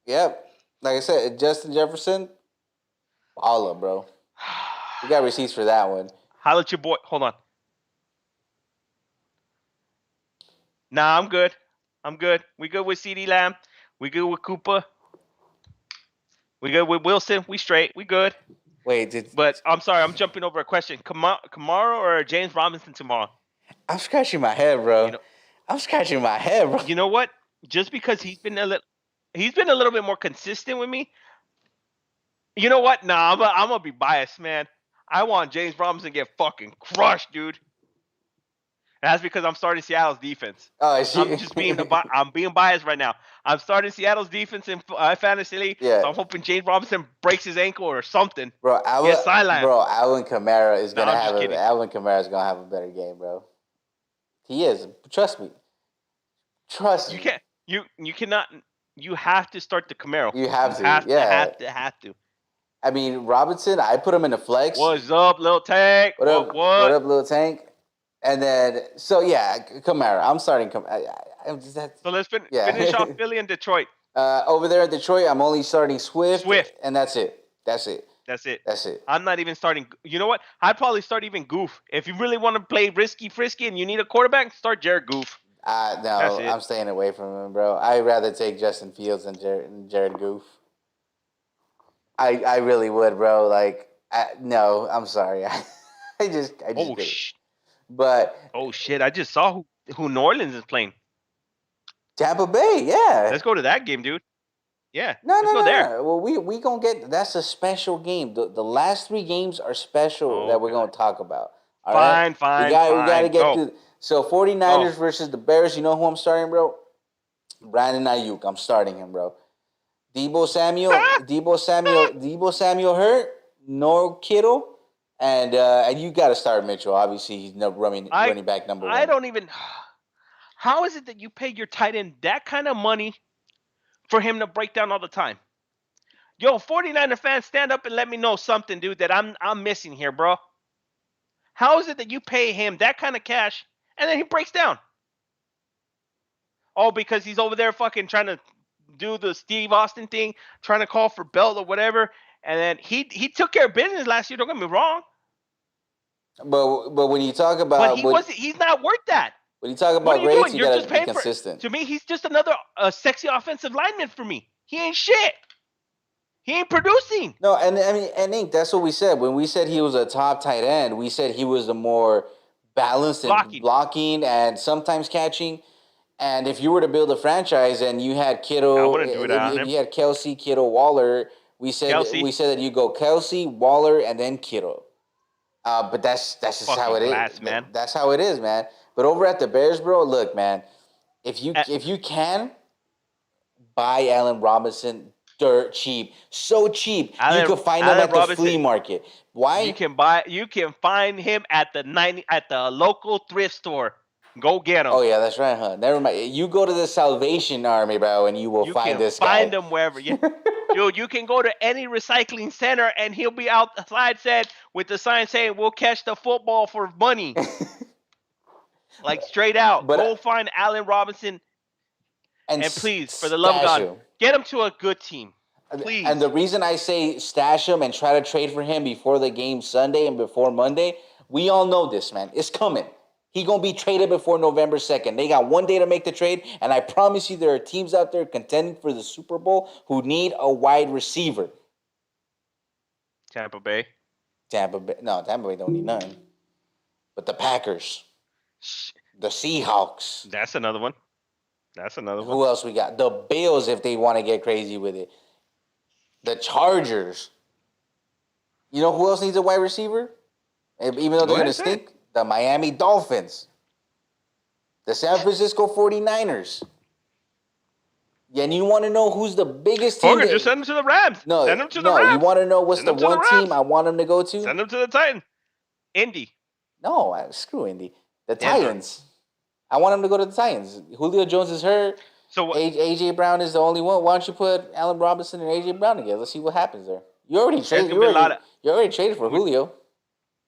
Yep. Like I said, Justin Jefferson, all up, bro. We got receipts for that one. Holla at your boy. Hold on. Nah, I'm good. We good with CeeDee Lamb. We good with Cooper. We good with Wilson. We straight. We good. Wait, but I'm sorry. I'm jumping over a question. Kamara or James Robinson tomorrow? I'm scratching my head, bro. I'm scratching my head, bro. You know what? Just because he's been a little. He's been a little bit more consistent with me. You know what? Nah, I'm gonna be biased, man. I want James Robinson to get fucking crushed, dude. That's because I'm starting Seattle's defense. Oh, I'm being biased right now. I'm starting Seattle's defense in fantasy league, yeah, so I'm hoping James Robinson breaks his ankle or something. bro. Get sidelined. Alvin Kamara is No, gonna I'm have just kidding. Alvin Kamara is gonna have a better game, bro. He is. Trust me. Trust You me. can't. You cannot. You have to start the Camaro. You have to. Have to. I mean, Robinson, I put him in the flex. What's up, Lil Tank? What up? What up, little tank? And then, so yeah, Kamara. I'm starting Kamara. So let's Yeah. finish off Philly and Detroit. Over there in Detroit, I'm only starting Swift. Swift. And that's it. That's it. That's it. I'm not even starting. You know what? I'd probably start even Goof. If you really want to play risky, frisky, and you need a quarterback, start Jared Goof. No, I'm staying away from him, bro. I'd rather take Justin Fields than Jared Goof. I really would, bro. Like, no, I'm sorry. I just Oh did. shit! But oh shit! I just saw who New Orleans is playing. Tampa Bay, yeah. Let's go to that game, dude. Yeah. No, let's go there. No. Well, we gonna get. That's a special game. The last 3 games are special that we're gonna talk about. All right? Fine. We gotta get through. So 49ers Oh. versus the Bears. You know who I'm starting, bro? Brandon Ayuk. I'm starting him, bro. Debo Samuel hurt. No Kittle. And you got to start Mitchell. Obviously, he's running back number 1. I don't even. How is it that you pay your tight end that kind of money for him to break down all the time? Yo, 49er fans, stand up and let me know something, dude, that I'm missing here, bro. How is it that you pay him that kind of cash and then he breaks down? Oh, because he's over there fucking trying to do the Steve Austin thing, trying to call for belt or whatever. And then he took care of business last year. Don't get me wrong. But when you talk about, he's not worth that. When you talk about grades, you gotta be consistent. To me, he's just another sexy offensive lineman for me. He ain't shit. He ain't producing. No, and I mean, and Ink, that's what we said. When we said he was a top tight end, we said he was the more balanced in blocking and sometimes catching. And if you were to build a franchise and you had Kittle, I wouldn't do that. If you had Kelsey, Kittle, Waller, we said that you go Kelsey, Waller, and then Kittle. But that's just how it is, man. That's how it is, man. But over at the Bears, bro, look, man, if you can buy Allen Robinson dirt cheap, so cheap, you can find him at the flea market. Why? You can find him at the local thrift store. Go get him. Oh yeah, that's right, huh? Never mind. You go to the Salvation Army, bro, and you will find this guy. Find him wherever. Yeah. Dude, you can go to any recycling center and he'll be outside with the sign saying, "We'll catch the football for money." Like straight out. Go find Allen Robinson and please, for the love of God, get him to a good team. Please. And the reason I say stash him and try to trade for him before the game Sunday and before Monday, we all know this, man. It's coming. He going to be traded before November 2nd. They got 1 day to make the trade, and I promise you there are teams out there contending for the Super Bowl who need a wide receiver. Tampa Bay. No, Tampa Bay don't need none. But the Packers. The Seahawks. That's another one. Who else we got? The Bills, if they want to get crazy with it. The Chargers. You know who else needs a wide receiver? Even though they're going to stink? The Miami Dolphins. The San Francisco 49ers. Yeah, and you want to know who's the biggest team? Just send them to the Rams. No, send them to the Rams. You want to know what's the one team I want them to go to? Send them to the Titans. Indy. No, screw Indy. The Titans. I want them to go to the Titans. Julio Jones is hurt. So AJ Brown is the only one. Why don't you put Allen Robinson and AJ Brown together? Let's see what happens there. You already traded. You already traded for Julio.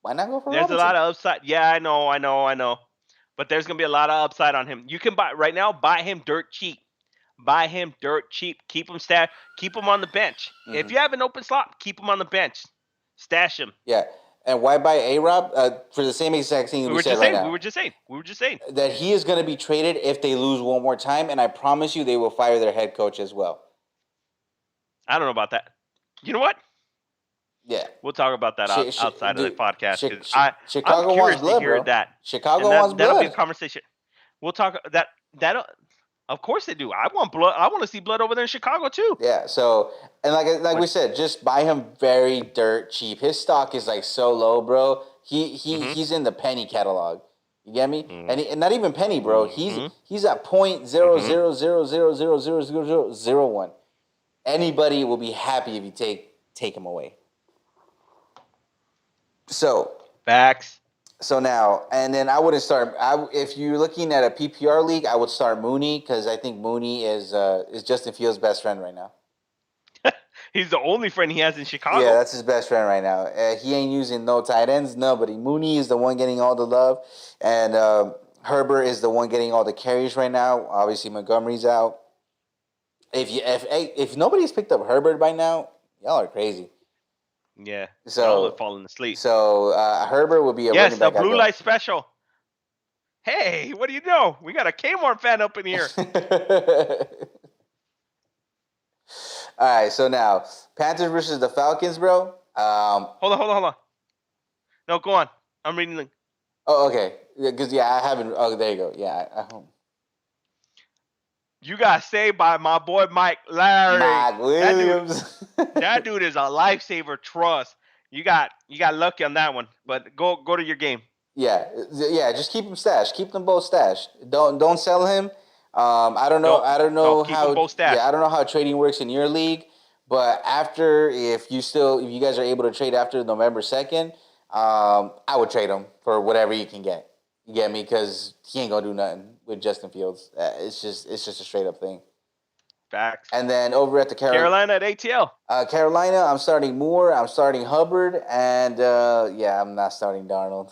Why not go for Robinson? There's a lot of upside. Yeah, I know. But there's gonna be a lot of upside on him. You can buy him dirt cheap. Keep him Keep him on the bench. Mm-hmm. If you have an open slot, keep him on the bench. Stash him. Yeah. And why buy A-Rob? For the same exact thing we said right now. We were just saying. That he is going to be traded if they lose one more time, and I promise you they will fire their head coach as well. I don't know about that. You know what? Yeah. We'll talk about that outside of the podcast. Chicago wants blood, bro. Chicago wants blood. That'll be a conversation. We'll talk that Of course they do. I want blood. I want to see blood over there in Chicago too. Yeah. So and like we said, just buy him very dirt cheap. His stock is like so low, bro. He's in the penny catalog. You get me? And not even penny, bro. He's at point zero zero zero zero zero zero zero zero zero one. Anybody will be happy if you take him away. So Facts. So now, and then I wouldn't start. If you're looking at a PPR league, I would start Mooney because I think Mooney is Justin Fields' best friend right now. He's the only friend he has in Chicago. Yeah, that's his best friend right now. He ain't using no tight ends, nobody. Mooney is the one getting all the love, and Herbert is the one getting all the carries right now. Obviously, Montgomery's out. If nobody's picked up Herbert by now, y'all are crazy. Yeah. So y'all are falling asleep. So Herbert will be a running back. Yes, the blue light special. Hey, what do you know? We got a Kmart fan up in here. All right, so now Panthers versus the Falcons, bro. Hold on. No, go on. I'm reading the. Oh, okay. Because I haven't. Oh, there you go. Yeah. You got saved by my boy Mike Larry. Mike Williams. That dude is a lifesaver. Trust. You got lucky on that one. But go to your game. Yeah. Just keep him stashed. Keep them both stashed. Don't sell him. I don't know keep how. them both stashed. Yeah, I don't know how trading works in your league. But if you guys are able to trade after November 2nd, I would trade him for whatever you can get. You get me? Because he ain't gonna do nothing with Justin Fields. It's just a straight up thing. Facts. And then over at the Carolina at ATL. Carolina, I'm starting Moore. I'm starting Hubbard, and I'm not starting Darnold.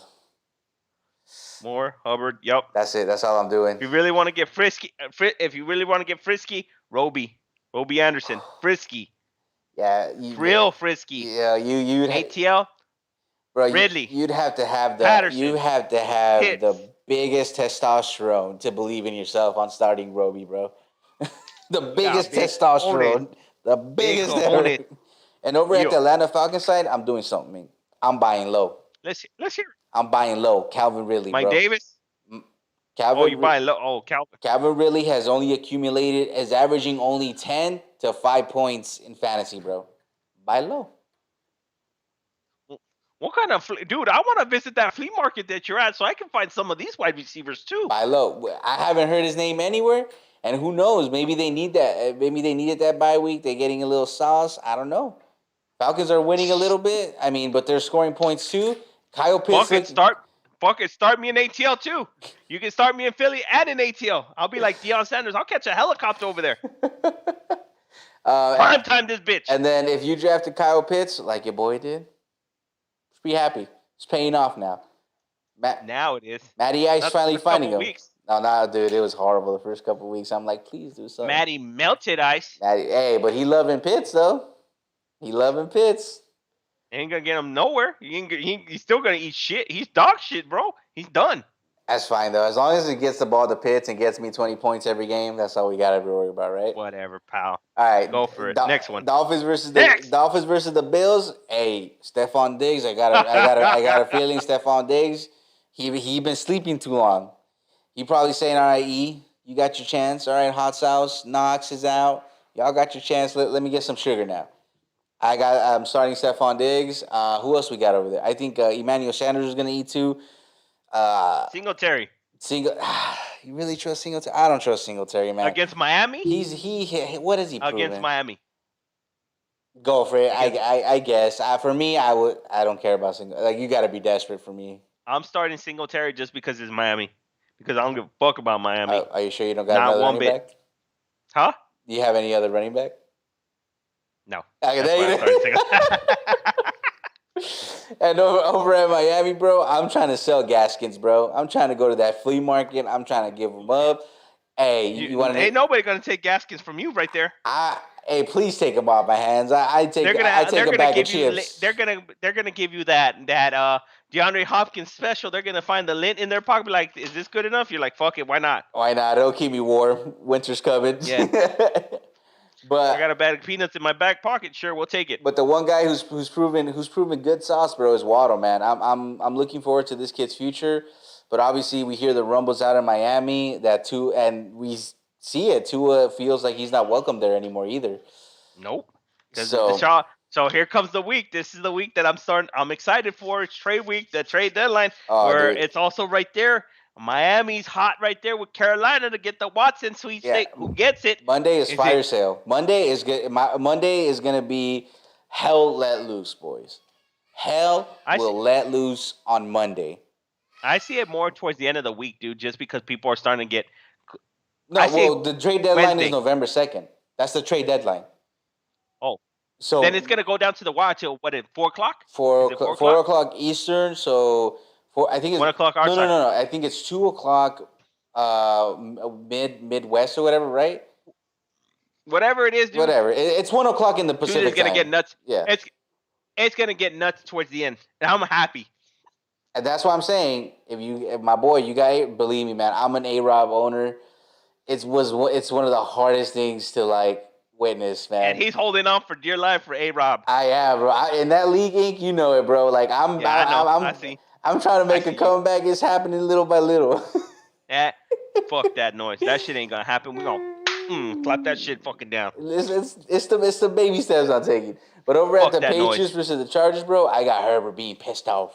Moore, Hubbard. Yep. That's it. That's all I'm doing. If you really want to get frisky, Roby Anderson, frisky. Yeah, real frisky. Yeah, you'd ATL. Bro, Ridley. You'd have to have Patterson, you have to have Pitts. the biggest testosterone to believe in yourself on starting Roby, bro. The biggest testosterone. The biggest ever. And over at the Atlanta Falcons side, I'm doing something. I'm buying low. Let's hear it. I'm buying low. Calvin Ridley, Mike bro. Davis? Calvin, buying low. Oh, Calvin. Calvin Ridley is averaging only 10 to 5 points in fantasy, bro. Buy low. What kind of dude? I want to visit that flea market that you're at so I can find some of these wide receivers too. Buy low. I haven't heard his name anywhere, and who knows? Maybe they need that. Maybe they needed that bye week. They're getting a little sauce. I don't know. Falcons are winning a little bit. I mean, but they're scoring points too. Kyle Pitts. Start me in ATL too. You can start me in Philly and in ATL. I'll be like Deion Sanders. I'll catch a helicopter over there. Prime time this bitch. And then if you drafted Kyle Pitts like your boy did, just be happy. It's paying off now. Now it is. Matty Ice finally finding him. Weeks. No, dude, it was horrible the first couple of weeks. I'm like, please do something. Matty melted Ice. Hey, but he loving Pitts though. He loving Pitts. Ain't gonna get him nowhere. He's still gonna eat shit. He's dog shit, bro. He's done. That's fine though. As long as it gets the ball to Pitts and gets me 20 points every game, that's all we gotta worry about, right? Whatever, pal. All right, go for it. Next one. Dolphins versus the Bills. Hey, Stephon Diggs. I got a feeling Stephon Diggs. He been sleeping too long. He probably saying, all right, E, you got your chance. All right, Hot Sauce, Knox is out. Y'all got your chance. Let me get some sugar now. I'm starting Stephon Diggs. Who else we got over there? I think Emmanuel Sanders is gonna eat too. Singletary. You really trust Singletary? I don't trust Singletary, man. Against Miami? What is he proven? Against Miami. Go for it. I guess. For me, I don't care about Singletary. Like, you got to be desperate for me. I'm starting Singletary just because it's Miami. Because I don't give a fuck about Miami. Are you sure you don't got another running back? Huh? Do you have any other running back? No. Okay, there you go. And over at Miami, bro, I'm trying to sell Gaskins, bro. I'm trying to go to that flea market. I'm trying to give them up. Hey, you want to? Ain't nobody gonna take Gaskins from you right there. Hey, please take them off my hands. I take a bag of chips. They're gonna give you that DeAndre Hopkins special. They're gonna find the lint in their pocket. Be like, is this good enough? You're like, fuck it, why not? Why not? It'll keep me warm. Winter's coming. Yeah. But I got a bag of peanuts in my back pocket. Sure, we'll take it. But the one guy who's proven good sauce, bro, is Waddle, man. I'm looking forward to this kid's future. But obviously, we hear the rumbles out in Miami that too, and see it. Tua feels like he's not welcome there anymore either. Nope. Because the So shot. So here comes the week. This is the week that I'm excited for. It's trade week, the trade deadline, oh, where dude, it's also right there. Miami's hot right there with Carolina to get the Watson yeah. sweepstake. Who gets it? Monday is Is it? fire sale. Monday is good. Monday is gonna be hell let loose, boys. Hell I see. will let loose on Monday. I see it more towards the end of the week, dude. Just because people are starting to get. No, I see well, the trade deadline is Wednesday. November 2nd. That's the trade deadline. Oh, then it's So gonna go down to the wire till what? At 4 o'clock? Is four it 4 o'clock? 4 o'clock Eastern. So I think it's 1 o'clock our no, no, side. no, no. I think it's 2 o'clock, Midwest or whatever, right? Whatever it is, dude. Whatever. It's 1 o'clock in the Dude is Pacific gonna get time. nuts. Yeah, It's gonna get nuts towards the end. And I'm happy. and that's why I'm saying if my boy, you got believe me, man. I'm an A-Rob owner. It's one of the hardest things to like witness, man. And he's holding on for dear life for A-Rob. I am, bro. In that league, Inc., you know it, bro. Like Yeah, I know. I I'm see. I'm trying to I make a see you. comeback. It's happening little by little. Fuck that noise. That shit ain't gonna happen. We gonna clap that shit fucking down. It's the baby steps I'm taking. But over at Fuck the that Patriots noise. versus the Chargers, bro, I got Herbert being pissed off.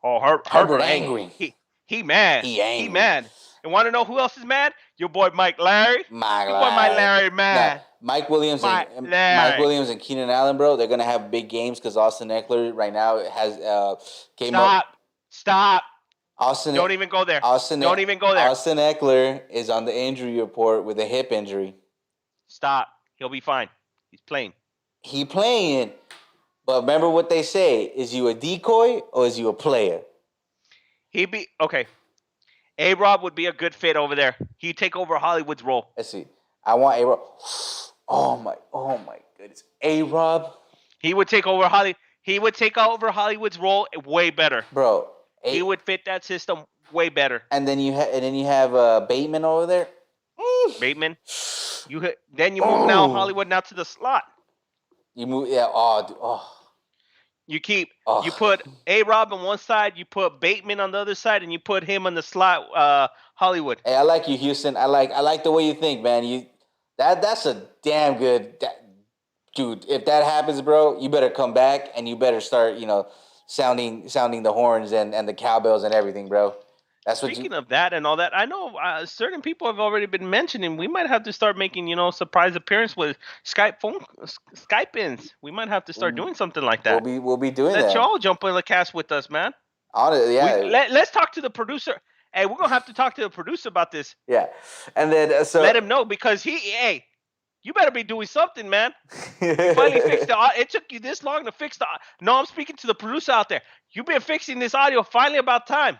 Oh, Herbert Herbert angry. he mad. He angry. He mad. And want to know who else is mad? Your boy Mike Larry. Mike Your boy Mike Larry Nah, mad. Mike Williams Mike and Larry. Keenan Allen, bro, they're gonna have big games because Austin Eckler right now has came up. Stop. Austin, Don't even go there. Austin, Don't even go there. Austin Eckler is on the injury report with a hip injury. Stop. He'll be fine. He's playing. He playing, but remember what they say: is you a decoy or is you a player? He'd be okay. A-Rob would be a good fit over there. He'd take over Hollywood's role. Let's see. I want A-Rob. Oh my goodness, A-Rob. He would take over Hollywood's role way better. Bro, he would fit that system way better. And then you have Bateman over there. Bateman. Then you move now Hollywood now to the slot. You move, yeah. Oh. You put A-Rob on one side, you put Bateman on the other side, and you put him on the slot. Hollywood. Hey, I like you, Houston. I like the way you think, man. That's a damn good dude. If that happens, bro, you better come back and you better start, sounding the horns and the cowbells and everything, bro. That's what. Speaking of that and all that, I know certain people have already been mentioning we might have to start making, surprise appearance with Skype-ins. We might have to start doing something like that. We'll be doing that. Let y'all jump in the cast with us, man. Yeah. Let's talk to the producer. Hey, we're gonna have to talk to the producer about this. Yeah, and then so let him know because you better be doing something, man. You finally fixed the. It took you this long to fix the. No, I'm speaking to the producer out there. You've been fixing this audio. Finally, about time.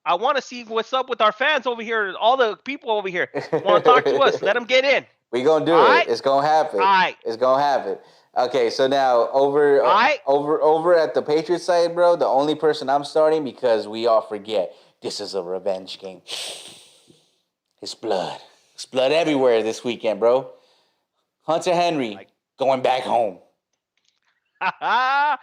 I want to see what's up with our fans over here. All the people over here want to talk to us. Let them get in. We gonna do it. Right? It's gonna happen. All right. It's gonna happen. Okay, so now over at the Patriots side, bro. The only person I'm starting because we all forget this is a revenge game. It's blood. It's blood everywhere this weekend, bro. Hunter Henry going back home. And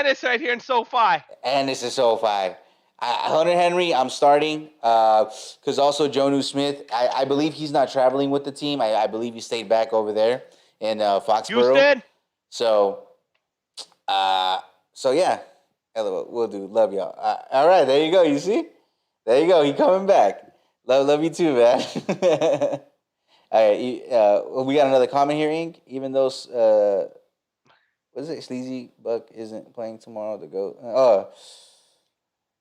it's right here in SoFi. And this is SoFi. Hunter Henry, I'm starting because also Jonnu Smith. I believe he's not traveling with the team. I believe he stayed back over there in Foxborough. Houston. So yeah, we'll do. Love y'all. All right, there you go. You see, there you go. He coming back. Love you too, man. All right, we got another comment here, Inc. Even though what is it? Sleazy Buck isn't playing tomorrow. The GOAT.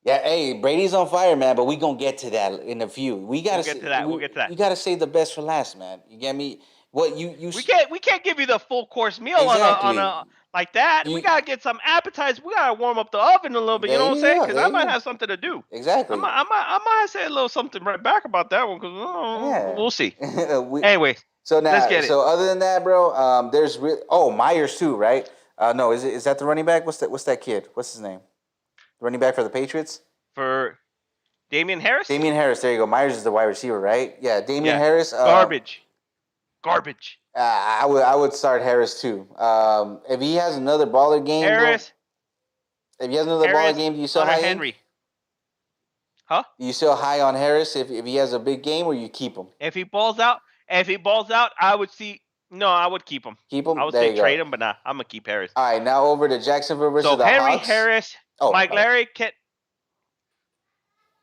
Yeah, hey, Brady's on fire, man. But we gonna get to that in a few. We'll get to that. We'll get to that. You gotta save the best for last, man. You get me? What you? We can't give you the full course meal on a like that. We gotta get some appetizers. We gotta warm up the oven a little bit. You know what I'm saying? Because I might have something to do. Exactly. I might say a little something right back about that one because we'll see. Anyway, so now, let's get it. So other than that, bro, there's Myers too, right? No, is that the running back? What's that kid? What's his name? Running back for the Patriots? For Damian Harris? Damian Harris, there you go. Myers is the wide receiver, right? Yeah, Damian Harris. Garbage. I would start Harris too. If he has another baller game, Harris. Bro, if he has another baller game, do you still high Henry? Huh? You still high on Harris if he has a big game, or you keep him? If he balls out, I would see. No, I would keep him. Keep I him. would There say you go. trade him, but nah, I'm gonna keep Harris. All right, now over to Jacksonville versus So the Henry Hawks. Harris, Oh, Mike Larry,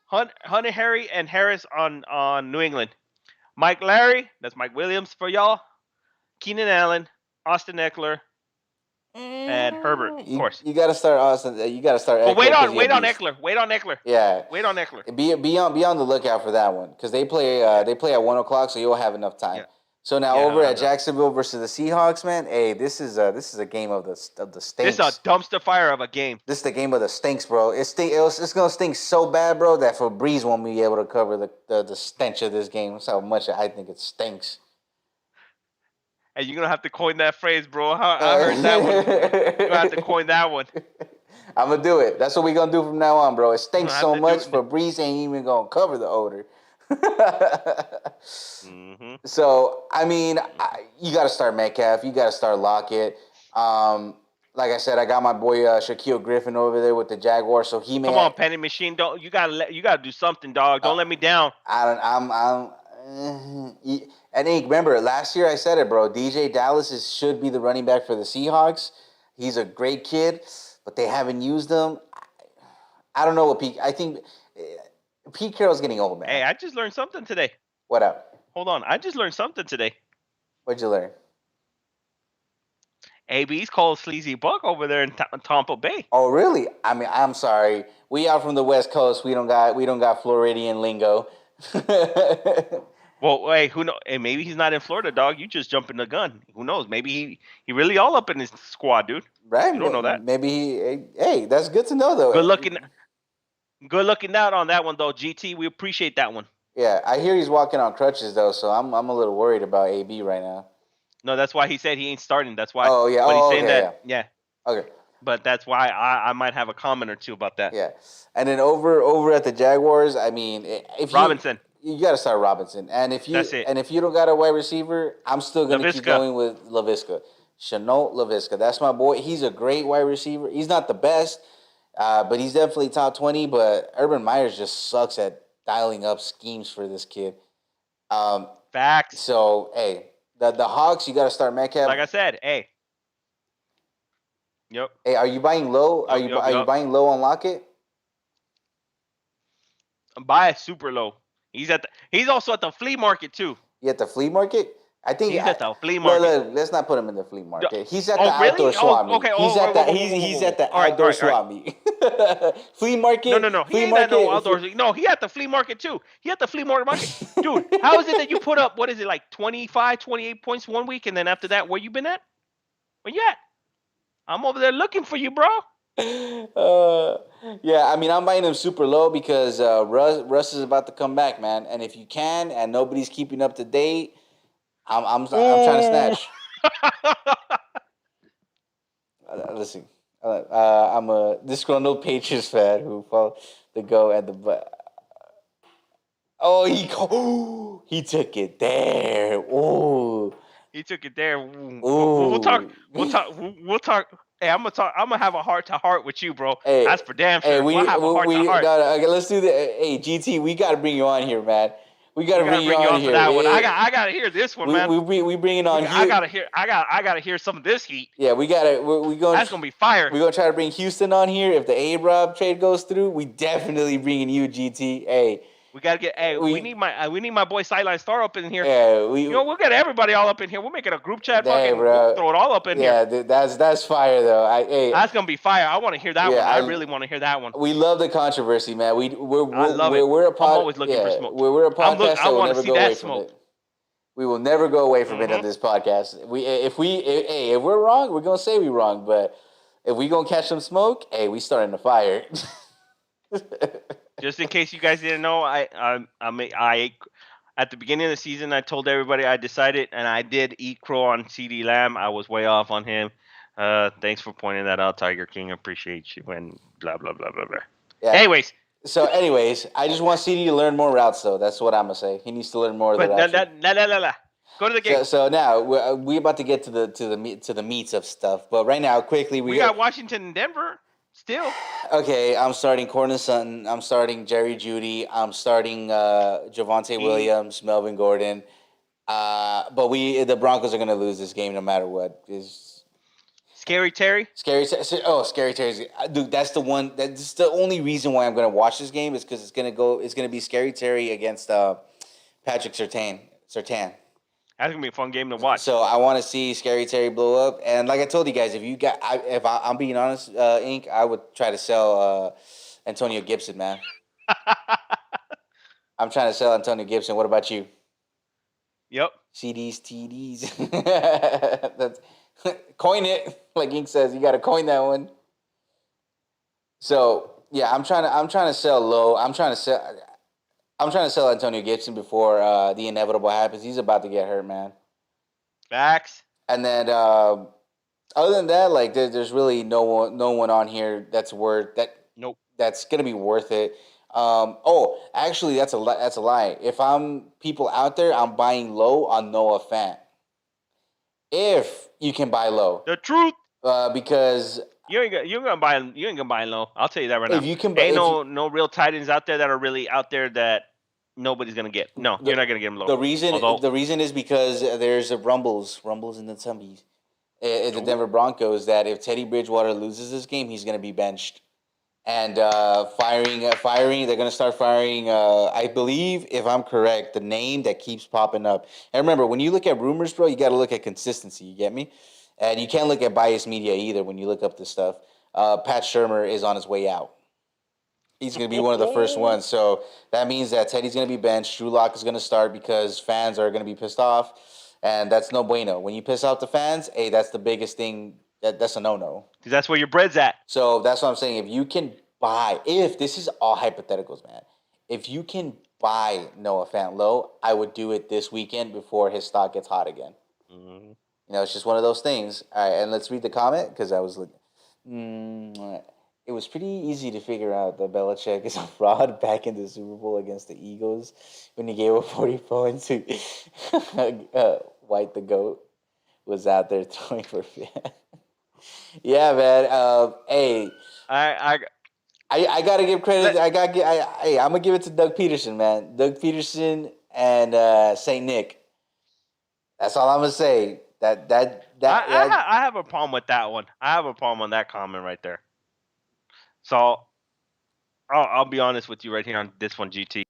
Hunter Harry, and Harris on New England. Mike Larry, that's Mike Williams for y'all. Keenan Allen, Austin Eckler, and Herbert, of course. You got to start Austin. You got to start. But Eckler wait on 'cause he a beast. Eckler. Wait on Eckler. Yeah, Wait on Eckler. be on the lookout for that one because they play at 1:00, so you'll have enough time. Yeah. So now Yeah, over I'll at have that. Jacksonville versus the Seahawks, man. Hey, this is a game of the stinks. This is a dumpster fire of a game. This is the game of the stinks, bro. It's gonna stink so bad, bro, that Febreze won't be able to cover the stench of this game. That's how much I think it stinks. And you're gonna have to coin that phrase, bro. I heard that one. You're gonna have to coin that one. I'm gonna do it. That's what we're gonna do from now on, bro. It stinks have so to much, do it. Febreze ain't even gonna cover the odor. Mm-hmm. So, I mean, you got to start Metcalf. You got to start Lockett. Like I said, I got my boy Shaquille Griffin over there with the Jaguars, so he may. Come on, Penny Machine. Don't you gotta do something, dog. Don't let me down. And remember, last year I said it, bro. DJ Dallas should be the running back for the Seahawks. He's a great kid, but they haven't used him. I don't know what Pete. I think Pete Carroll's getting old, man. Hey, I just learned something today. What up? Hold on, I just learned something today. What'd you learn? AB's called Sleazy Buck over there in Tampa Bay. Oh, really? I mean, I'm sorry. We are from the West Coast. We don't got Floridian lingo. Well, hey, who know? Hey, maybe he's not in Florida, dog. You just jumping the gun. Who knows? Maybe he really all up in his squad, dude. Right? You don't know that. Maybe hey, that's good to know, though. Good looking out on that one, though. GT, we appreciate that one. Yeah, I hear he's walking on crutches, though, so I'm a little worried about AB right now. No, that's why he said he ain't starting. That's why. Oh, yeah. But he's saying okay, that, yeah. Okay. But that's why I might have a comment or two about that. Yeah. And then over at the Jaguars, I mean, if Robinson. You got to start Robinson. And if you That's it. And if you don't got a wide receiver, I'm still going to keep Laviska. going with Laviska. Chanel Laviska. That's my boy. He's a great wide receiver. He's not the best, but he's definitely top 20. But Urban Meyers just sucks at dialing up schemes for this kid. Facts. So, hey, the Hawks, you got to start Metcalf. Like I said, hey. Yep. Hey, are you buying low? Are you buying low on Lockett? Buy it super low. He's also at the flea market too. You at the flea market? I think He's at the flea market. Look, let's not put him in the flea market. He's at the really? outdoor swap meet. Okay. He's at the outdoor swap meet. Flea market? No. He Flea ain't market? at no outdoors. No, he at the flea market too. He at the flea market. Dude, how is it that you put up, what is it, like 25, 28 points one week, and then after that, where you been at? Where you at? I'm over there looking for you, bro. Yeah, I mean, I'm buying him super low because Russ is about to come back, man. And if you can, and nobody's keeping up to date, I'm trying to snatch. Listen, I'm a disgruntled Patriots fan who follow the go at the. Oh, he took it there. Oh, he took it there. We'll talk. Hey, I'm gonna have a heart to heart with you, bro. Hey, that's for damn sure. Hey, we'll have a heart to heart. Okay, let's do the. Hey, GT, we gotta bring you on here, man. We gotta bring you on here. For that one. I gotta hear this one, man. We bring it on. I gotta hear some of this heat. Yeah, we gotta. We going. That's gonna be fire. We're gonna try to bring Houston on here. If the A-Rob trade goes through, we definitely bringing you, GT. Hey. We gotta get. Hey, we need my boy Sideline Star up in here. Yeah, we'll get everybody all up in here. We'll make it a group chat. We'll throw it all up in here. Yeah, that's fire though. That's gonna be fire. I want to hear that one. I really want to hear that one. We love the controversy, man. I love it. We're always looking for smoke. We're a podcast that will never go away from smoke. it. We will never go away from it on this podcast. If we're wrong, we're gonna say we're wrong. But if we gonna catch some smoke, hey, we starting the fire. Just in case you guys didn't know, I at the beginning of the season I told everybody I decided, and I did eat crow on CD Lamb. I was way off on him. Thanks for pointing that out, Tiger King. Appreciate you and blah blah blah blah blah. Yeah. Anyways, I just want CD to learn more routes, though. That's what I'm gonna say. He needs to learn more of the routes. Go to the game. So now we're about to get to the meats of stuff, but right now, quickly we got Washington and Denver. Still, Okay, I'm starting Cortland Sutton. I'm starting Jerry Judy. I'm starting Javonte Williams, Melvin Gordon. But the Broncos are gonna lose this game no matter what. Is Scary Terry. Scary Terry's dude. That's the one. That's the only reason why I'm gonna watch this game is because it's gonna be Scary Terry against Patrick Surtain. That's gonna be a fun game to watch. So I want to see Scary Terry blow up. And like I told you guys, I'm being honest, Inc., I would try to sell Antonio Gibson, man. I'm trying to sell Antonio Gibson. What about you? Yep. CDs, TDs. That's coin it, like Ink says. You got to coin that one. So yeah, I'm trying to sell low. I'm trying to sell Antonio Gibson before the inevitable happens. He's about to get hurt, man. Facts. And then other than that, like there's really no one on here that's worth that. Nope. That's gonna be worth it. Actually, that's a lie. If I'm people out there, I'm buying low on Noah Fant. If you can buy low, The truth. Because you ain't gonna buy low. I'll tell you that right now. if you can, ain't no real tight ends out there that are really out there that nobody's gonna get. No, you're not gonna get them low. The reason is because there's a rumbles in the tummies. The Denver Broncos that if Teddy Bridgewater loses this game, he's gonna be benched. And firing. They're gonna start firing. I believe, if I'm correct, the name that keeps popping up. And remember, when you look at rumors, bro, you got to look at consistency. You get me? And you can't look at biased media either when you look up this stuff. Pat Shurmur is on his way out. He's gonna be one of the first ones. So that means that Teddy's gonna be benched. Drew Lock is gonna start because fans are gonna be pissed off, and that's no bueno. When you piss off the fans, hey, that's the biggest thing. That's a no-no. Because that's where your bread's at. So that's what I'm saying. If you can buy, if this is all hypotheticals, man, if you can buy Noah Fant low, I would do it this weekend before his stock gets hot again. Mm-hmm. You know, it's just one of those things. All right, and let's read the comment because I was looking. It was pretty easy to figure out that Belichick is a fraud back in the Super Bowl against the Eagles when he gave up 40 points to White the GOAT was out there throwing for fan. Yeah, man. Hey, I gotta give credit. I'm gonna give it to Doug Peterson, man. Doug Peterson and Saint Nick. That's all I'm gonna say. I have a problem with that one. I have a problem on that comment right there. So I'll be honest with you right here on this one, GT.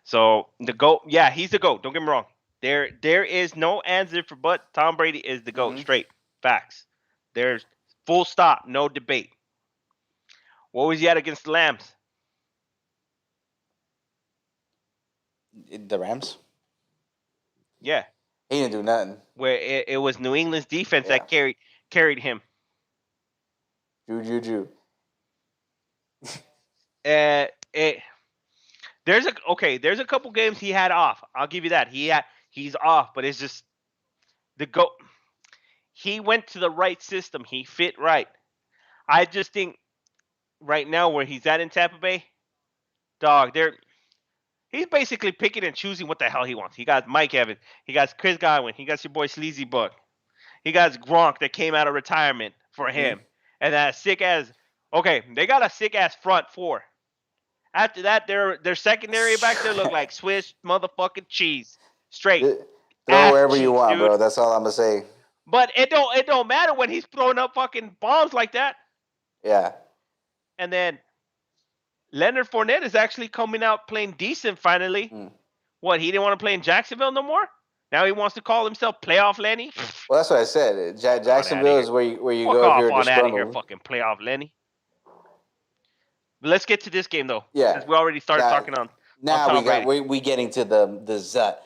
So the GOAT, yeah, he's the GOAT. Don't get me wrong. There is no answer for but Tom Brady is the GOAT. Mm-hmm. Straight facts. There's full stop, no debate. What was he at against the Lambs? The Rams? Yeah. He didn't do nothing. Where it was New England's defense that carried him. Drew. There's a couple games he had off. I'll give you that. He's off, but it's just the GOAT. He went to the right system. He fit right. I just think right now where he's at in Tampa Bay, dog, he's basically picking and choosing what the hell he wants. He got Mike Evans. He got Chris Godwin. He got your boy Sleazy Buck. He got Gronk that came out of retirement for him. And that sick ass. Okay, they got a sick ass front four. After that, their secondary back there look like Swiss motherfucking cheese. Straight. Throw wherever you want, dude. Bro. That's all I'm gonna say. But it don't matter when he's throwing up fucking bombs like that. Yeah. And then Leonard Fournette is actually coming out playing decent finally. What, he didn't want to play in Jacksonville no more? Now he wants to call himself Playoff Lenny? Well, that's what I said. Jacksonville is where you Fuck go off if you're on out of here, disgruntled. fucking Playoff Lenny. But let's get to this game though. Yeah. Since we already started talking on. Now on we getting to the Zut.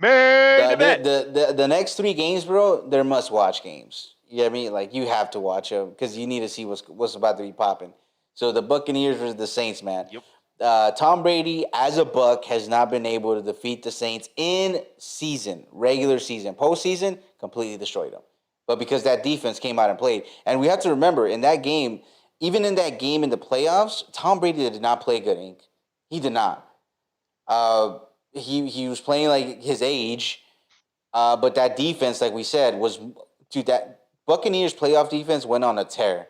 The next 3 games, bro, they're must-watch games. You know what I mean? Like, you have to watch them because you need to see what's about to be popping. So the Buccaneers versus the Saints, man. Yep. Tom Brady, as a Buck, has not been able to defeat the Saints in season, regular season. Postseason, completely destroyed them. But because that defense came out and played. And we have to remember, in that game, even in that game in the playoffs, Tom Brady did not play good, Inc. He did not. He was playing like his age, but that defense, like we said, was to that. Buccaneers playoff defense went on a tear,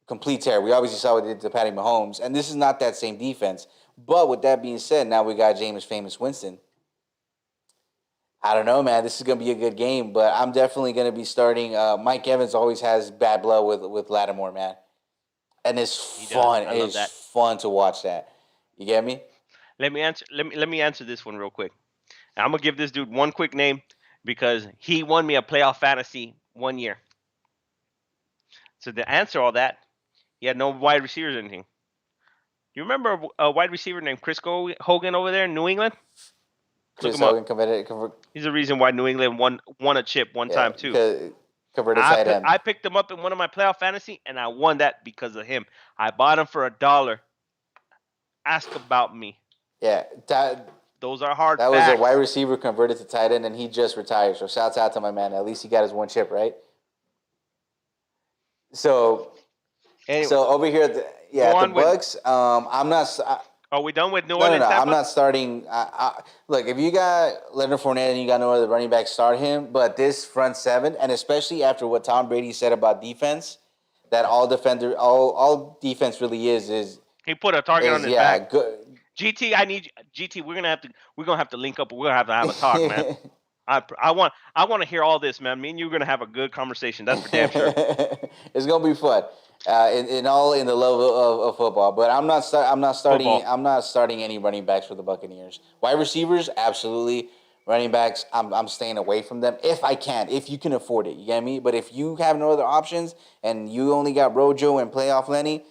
complete tear. We obviously saw what they did to Patty Mahomes, and this is not that same defense. But with that being said, now we got Jameis famous Winston. I don't know, man. This is gonna be a good game, but I'm definitely gonna be starting. Mike Evans always has bad blood with Lattimore, man, and it's He does. fun. I It love is that. fun to watch that. You get me? Let me answer. Let me answer this one real quick. I'm gonna give this dude one quick name because he won me a playoff fantasy 1 year. So to answer all that, he had no wide receivers or anything. You remember a wide receiver named Chris Hogan over there in New England? Look Chris him up. Hogan converted, He's the reason why New England won a chip one yeah, time too. converted tight end. I picked him up in one of my playoff fantasy, and I won that because of him. I bought him for $1. Ask about me. Yeah, Those are hard that was a facts. wide receiver converted to tight end, and he just retired. So shouts out to my man. At least he got his one chip, right? So, Anyway, so over here, go at the on with. Bucks, I'm not. Are we done with New No, no, Orleans, no. I'm Tampa? not starting. Look, if you got Leonard Fournette and you got no other running back, start him. But this front seven, and especially after what Tom Brady said about defense, that all defense really is He put a target on his yeah, back. good. GT, I need GT. We're gonna have to link up. We're gonna have a talk, man. I want to hear all this, man. Me and you are gonna have a good conversation. That's for damn sure. It's gonna be fun. In the love of football, but I'm not starting. Football. I'm not starting any running backs for the Buccaneers. Wide receivers, absolutely. Running backs, I'm staying away from them if I can, if you can afford it. You get me? But if you have no other options and you only got Rojo and playoff Lenny,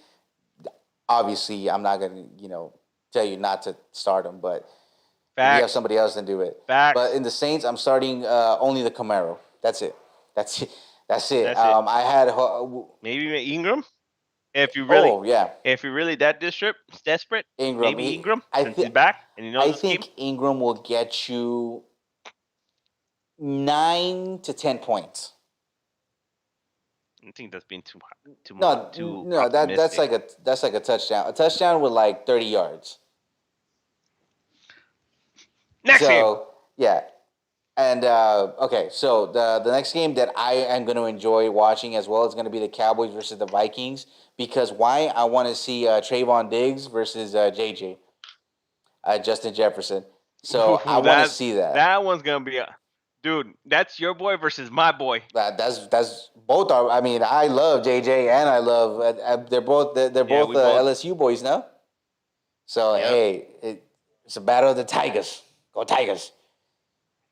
obviously I'm not gonna tell you not to start them. But if you have somebody else, then do it. Facts. But in the Saints, I'm starting only the Camaro. That's it. That's it. That's it. I had maybe Ingram. If you really, yeah, if you're really that desperate, Ingram. maybe Ingram I since he's back and he knows I the scheme. think Ingram will get you 9 to 10 points. I think that's being too No, optimistic. that's like a touchdown. A touchdown with like 30 yards. Next game. Yeah. And okay, so the next game that I am going to enjoy watching as well is going to be the Cowboys versus the Vikings because why? I want to see Trayvon Diggs versus JJ, Justin Jefferson. So I want to see that. That one's gonna be dude. That's your boy versus my boy. That's both are. I mean, I love JJ and I love. They're both both LSU boys now. So hey, it's a battle of the Tigers. Go Tigers.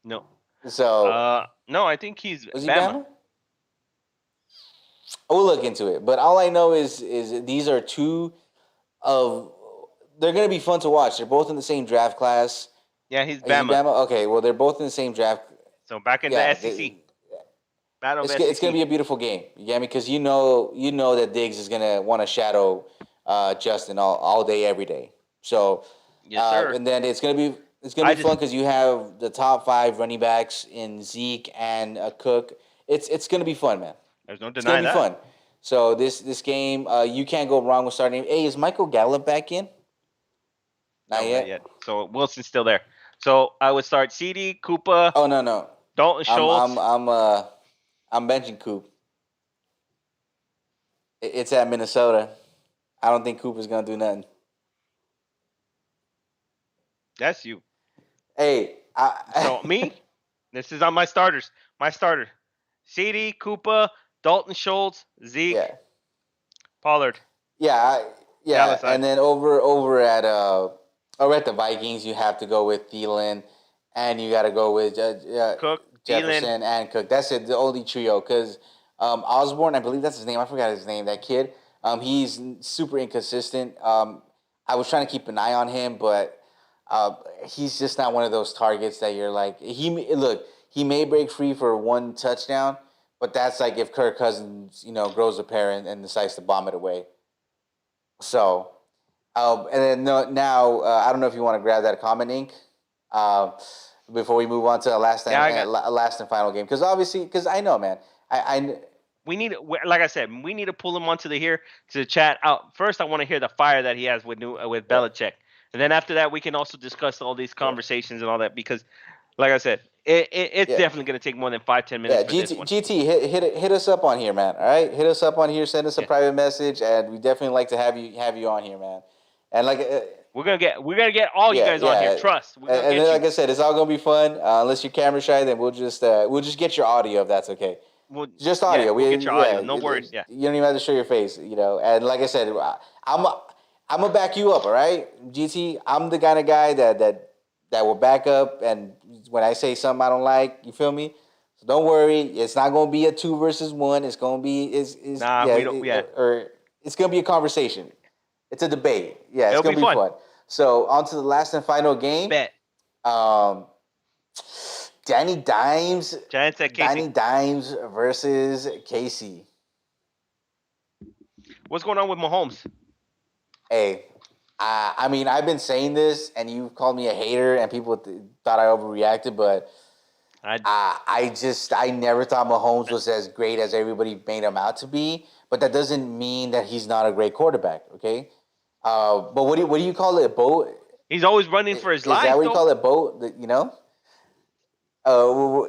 No. So no, I think he's was he Bama. Bama? We'll look into it. But all I know is these are two of they're gonna be fun to watch. They're both in the same draft class. Yeah, he's Is he Bama. Okay, well they're both in the same draft. So back in the SEC. Battle of SEC. It's gonna be a beautiful game. You get me? Because you know that Diggs is gonna want to shadow Justin all day, every day. So yes, sir. And then it's gonna be fun because you have the top 5 running backs in Zeke and Cook. It's gonna be fun, man. There's no It's denying gonna be fun. So this game, you can't go wrong with starting. Hey, is Michael Gallup back in? Not yet. So Wilson's still there. So I would start CD, Koopa. Oh no. Dalton Schultz. I'm benching Coop. It's at Minnesota. I don't think Cooper's gonna do nothing. That's you. Hey, so me, this is on my starters. My starter, CD, Koopa, Dalton Schultz, Zeke, Pollard. Yeah. And then over at the Vikings, you have to go with Thielen, and you got to go with Cook, Jefferson, Thielen. and Cook. That's it, the only trio. Because Osborne, I believe that's his name. I forgot his name. That kid. He's super inconsistent. I was trying to keep an eye on him, but he's just not one of those targets that you're like. He may break free for one touchdown, but that's like if Kirk Cousins, grows a pair and decides to bomb it away. So, and then now I don't know if you want to grab that comment, Inc. Before we move on to the last and final game, because I know, man, we need, like I said, we need to pull him onto to chat out. First, I want to hear the fire that he has with Belichick, and then after that, we can also discuss all these conversations and all that. Because, like I said, It's Yeah. definitely going to take more than 5-10 minutes Yeah, for this one. GT, hit us up on here, man. All right, hit us up on here. Send us a Yeah, private message, and we definitely like to have you on here, man. And like, we're gonna get all you yeah, guys on here. yeah. Trust, we're gonna And then, get you. like I said, it's all gonna be fun. Unless you're camera shy, then we'll just get your audio if that's okay. Just Yeah, audio. we'll get your audio. Yeah, No worries. Yeah. you don't even have to show your face, you know. And like I said, I'm I'm gonna back you up. All right, GT. I'm the kind of guy that will back up, and when I say something I don't like, you feel me? So don't worry. It's not gonna be a 2 versus 1. It's gonna be is Nah, yeah, we don't. Yeah, or it's gonna be a conversation. It's a debate. Yeah, it's it'll be gonna be fun. fun. So on to the last and final game. Bet. Um, Danny Dimes, Giants at Casey. Danny Dimes versus Casey. What's going on with Mahomes? Hey, I mean, I've been saying this, and you called me a hater, and people thought I overreacted, but I I never thought Mahomes was as great as everybody made him out to be. But that doesn't mean that he's not a great quarterback. Okay. But what do you call it? A boat? He's always running for his Is that life, what you though. call it? Boat? You know? Uh,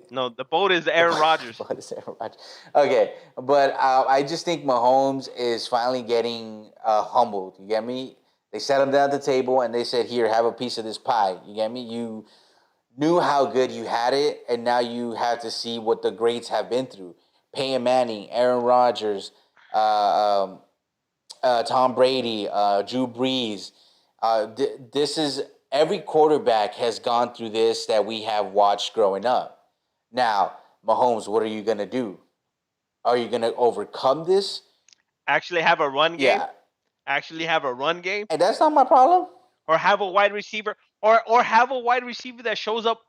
No, the boat is Aaron Rodgers. What is Aaron Rodgers? Okay, but I just think Mahomes is finally getting humbled. You get me? They sat him down at the table and they said, "Here, have a piece of this pie." You get me? You knew how good you had it, and now you have to see what the greats have been through. Peyton Manning, Aaron Rodgers, uh, um, Tom Brady, Drew Brees. This is every quarterback has gone through this that we have watched growing up. Now, Mahomes, what are you gonna do? Are you gonna overcome this? Actually, have a run game. Yeah, Actually, have a run game, and that's not my problem. or have a wide receiver, or have a wide receiver that shows up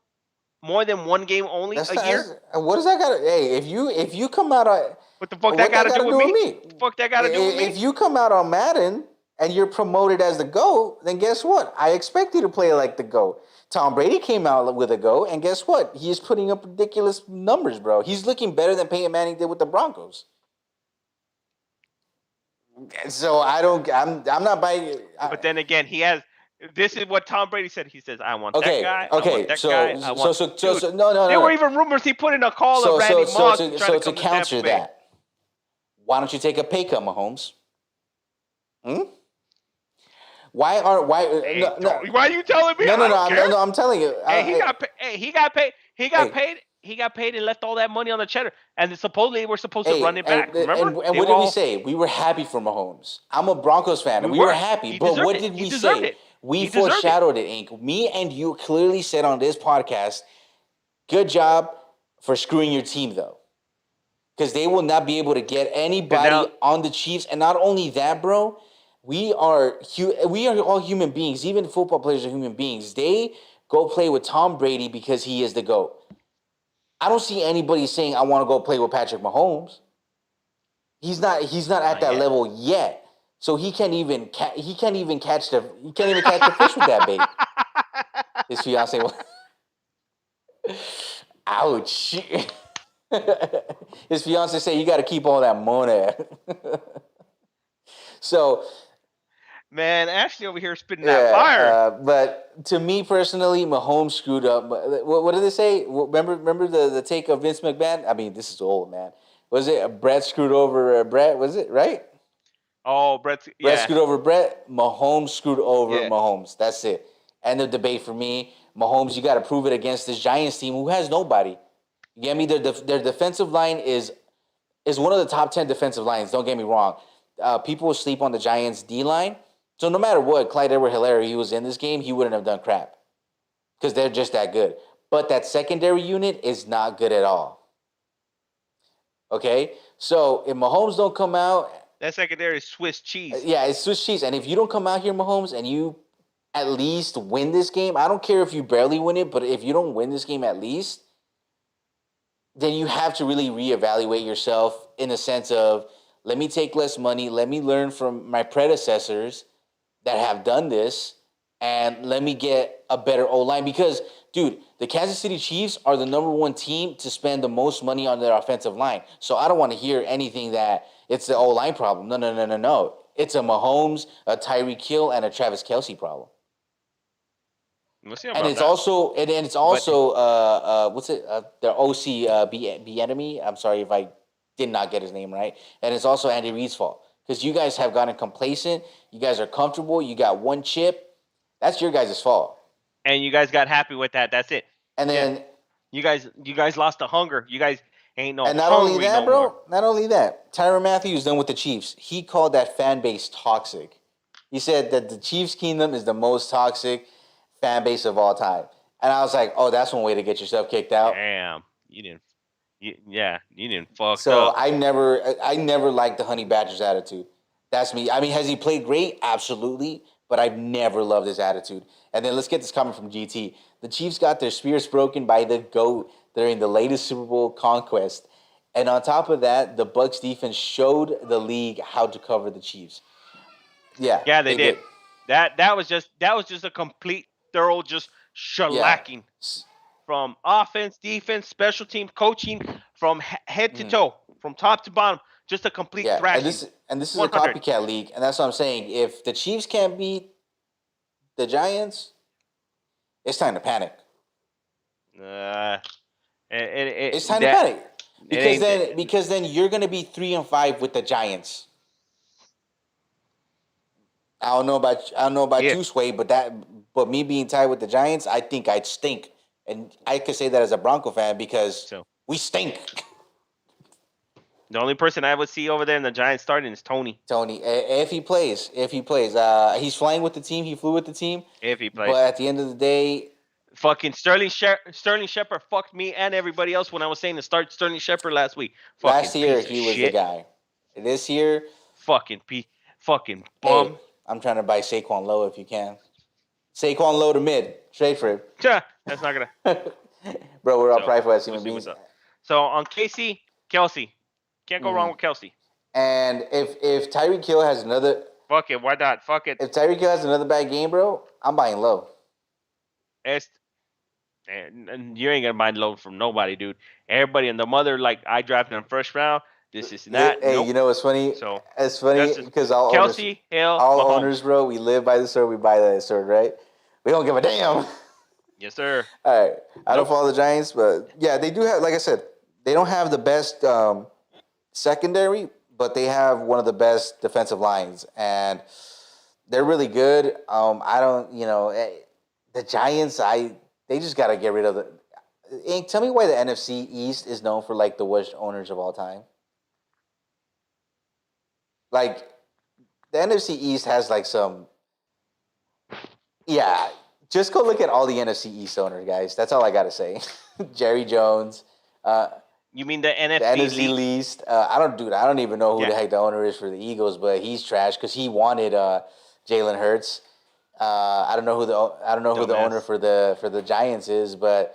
more than one game only That's a not. year. What does that got? Hey, if you come out on What the fuck that what got that to got do to with do with me? me? The fuck that got to do with me? If you come out on Madden and you're promoted as the GOAT, then guess what? I expect you to play like the GOAT. Tom Brady came out with a GOAT, and guess what? He's putting up ridiculous numbers, bro. He's looking better than Peyton Manning did with the Broncos. So I'm not buying. But then again, he has. This is what Tom Brady said. He says, "I want that Okay, guy. I want okay. that guy. I want." Dude, No, no, there no, were no. even rumors he put in a call of Randy Moss to try to come to Tampa counter Bay. that, why don't you take a pay cut, Mahomes? Hmm? Why? Hey, why are you telling me? No, I don't care. I'm telling you. Hey, he got. Hey, he got paid. He got Hey. paid. He got paid and left all that money on the cheddar. And supposedly we're supposed to Hey, run it back. Remember? and They what were did we all. say? We were happy for Mahomes. I'm a Broncos fan. We were happy, He but deserved what it. did He we deserved say? it. We He deserved it. foreshadowed it, Inc. Me and you clearly said on this podcast, good job for screwing your team, though. Because they will not be able to get anybody now- on the Chiefs. And not only that, bro, we are all human beings. Even football players are human beings. They go play with Tom Brady because he is the GOAT. I don't see anybody saying I want to go play with Patrick Mahomes. He's not at that yet. level yet. So he can't even catch the fish with that bait. His fiance was ouch. His fiance said you got to keep all that money. So Man, Ashley over here spitting that fire. But to me personally, Mahomes screwed up. What did they say? Remember the take of Vince McMahon? I mean, this is old, man. Was it Brett screwed over Brett? Was it right? Oh, Brett. Brett Yeah. screwed over Brett. Mahomes screwed over Yeah. Mahomes. That's it. End of debate for me. Mahomes, you got to prove it against this Giants team who has nobody. You get me? Their defensive line is one of the top 10 defensive lines. Don't get me wrong. People will sleep on the Giants' D line. So no matter what, Clyde Edward-Helaire, he was in this game, he wouldn't have done crap because they're just that good. But that secondary unit is not good at all. Okay? So if Mahomes don't come out... That secondary is Swiss cheese. Yeah, it's Swiss cheese. And if you don't come out here, Mahomes, and you at least win this game, I don't care if you barely win it, but if you don't win this game at least, then you have to really reevaluate yourself in the sense of, let me take less money, let me learn from my predecessors that have done this, and let me get a better O-line. Because, dude, the Kansas City Chiefs are the number one team to spend the most money on their offensive line. So I don't want to hear anything that it's the O-line problem. No. It's a Mahomes, a Tyreek Hill, and a Travis Kelce problem. We'll see And about it's that. also and it's also what's it their OC B enemy. I'm sorry if I did not get his name right. And it's also Andy Reid's fault because you guys have gotten complacent. You guys are comfortable. You got one chip. That's your guys' fault. And you guys got happy with that. That's it. And Yeah. then You guys lost the hunger. You guys ain't no and not only hungry that, no more. bro. Not only that, Tyrann Mathieu is done with the Chiefs. He called that fan base toxic. He said that the Chiefs Kingdom is the most toxic fan base of all time. And I was like, oh, that's one way to get yourself kicked out. Damn, you didn't. You didn't fucked So up. I never liked the Honey Badger's attitude. That's me. I mean, has he played great? Absolutely. But I've never loved his attitude. And then let's get this comment from GT. The Chiefs got their spirits broken by the GOAT during the latest Super Bowl conquest. And on top of that, the Bucs defense showed the league how to cover the Chiefs. Yeah, They did. That was just a complete thorough just shellacking from offense, defense, special team, coaching, from head to toe, from top to bottom, just a complete thrashing. And this is 100. a copycat league, and that's what I'm saying. If the Chiefs can't beat the Giants, it's time to panic. It's time to panic because then you're going to be 3-5 with the Giants. I don't know about you, Sway, but me being tied with the Giants, I think I'd stink, and I could say that as a Bronco fan because we stink. The only person I would see over there in the Giants starting is Tony. If he plays, he's flying with the team. He flew with the team. If he plays, but at the end of the day, fucking Sterling Shepard fucked me and everybody else when I was saying to start Sterling Shepard last week. Last year he was the guy. This year, fucking bum. Hey, I'm trying to buy Saquon Lowe if you can. Saquon Lowe to mid, straight for it. That's not gonna. Bro, we're all prideful as human beings. So on Kelsey, can't go wrong with Kelsey. And if Tyreek Hill has another, fuck it, why not? Fuck it. If Tyreek Hill has another bad game, bro, I'm buying Lowe. And you ain't gonna buy Lowe from nobody, dude. Everybody and the mother, like, I drafted him first round. This is not. Hey, nope. You know what's funny? So it's funny because all Kelsey, Hill, all Mahomes. owners, bro, we live by the sword, we buy that sword, right? We don't give a damn. Yes, sir. All right, I don't follow the Giants, but yeah, they do have. Like I said, they don't have the best secondary, but they have one of the best defensive lines, and they're really good. I don't, the Giants. They just got to get rid of the. Tell me why the NFC East is known for like the worst owners of all time. Like, the NFC East has like some. Yeah, just go look at all the NFC East owners, guys. That's all I gotta say. Jerry Jones. You mean the NFC? The NFC East. I don't even know who the heck the owner is for the Eagles, but he's trash because he wanted Jalen Hurts. I don't know who the owner for the Giants is, but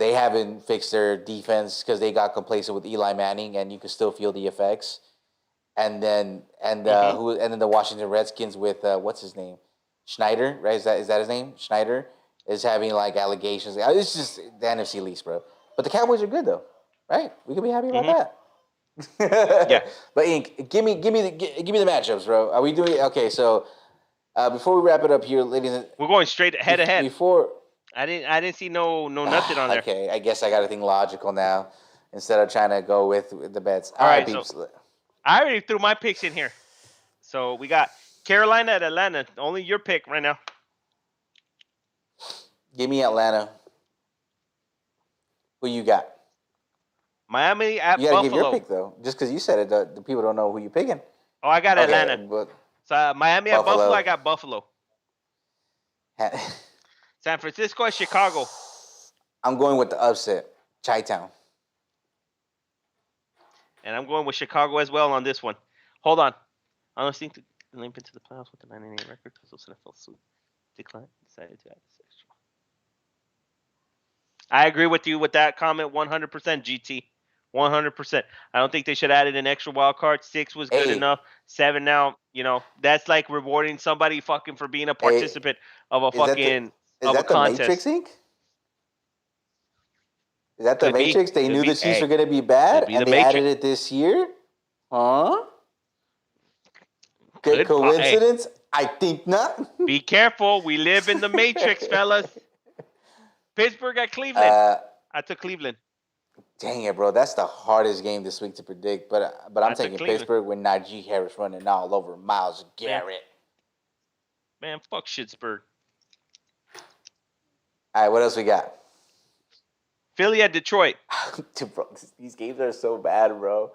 they haven't fixed their defense because they got complacent with Eli Manning, and you can still feel the effects. And then the Washington Redskins with what's his name, Schneider, right? Is that his name? Schneider is having like allegations. It's just the NFC East, bro. But the Cowboys are good though, right? We can be happy about that. Yeah. But Ink, give me the matchups, bro. Are we doing okay? So before we wrap it up here, ladies, we're going straight head to head. Before I didn't see no nothing on there. Okay, I guess I got to think logical now instead of trying to go with the bets. All right, so I already threw my picks in here. So we got Carolina at Atlanta. Only your pick right now. Give me Atlanta. Who you got? Miami at Buffalo. You gotta give your pick though. Just because you said it, the people don't know who you're picking. Oh, I got Atlanta. But so Miami at Buffalo. I got Buffalo. San Francisco at Chicago. I'm going with the upset, Chi-Town. And I'm going with Chicago as well on this one. Hold on. I don't think the limp into the playoffs with the 9-8 record because those NFL suit decline decided to add this extra. I agree with you with that comment 100%, GT. 100%. I don't think they should add an extra wild card. 6 was good enough. 7 now, that's like rewarding somebody fucking for being a participant of a fucking of a contest. Matrix, Inc? Is that the Matrix? They knew the Chiefs were going to be bad, and they added it this year? Huh? Good coincidence? I think not. Be careful. We live in the Matrix, fellas. Pittsburgh at Cleveland. I took Cleveland. Dang it, bro. That's the hardest game this week to predict. But I'm I took taking Cleveland. Pittsburgh with Najee Harris running all over Myles Garrett. Man, fuck Pittsburgh. All right, what else we got? Philly at Detroit. Dude, bro, these games are so bad, bro.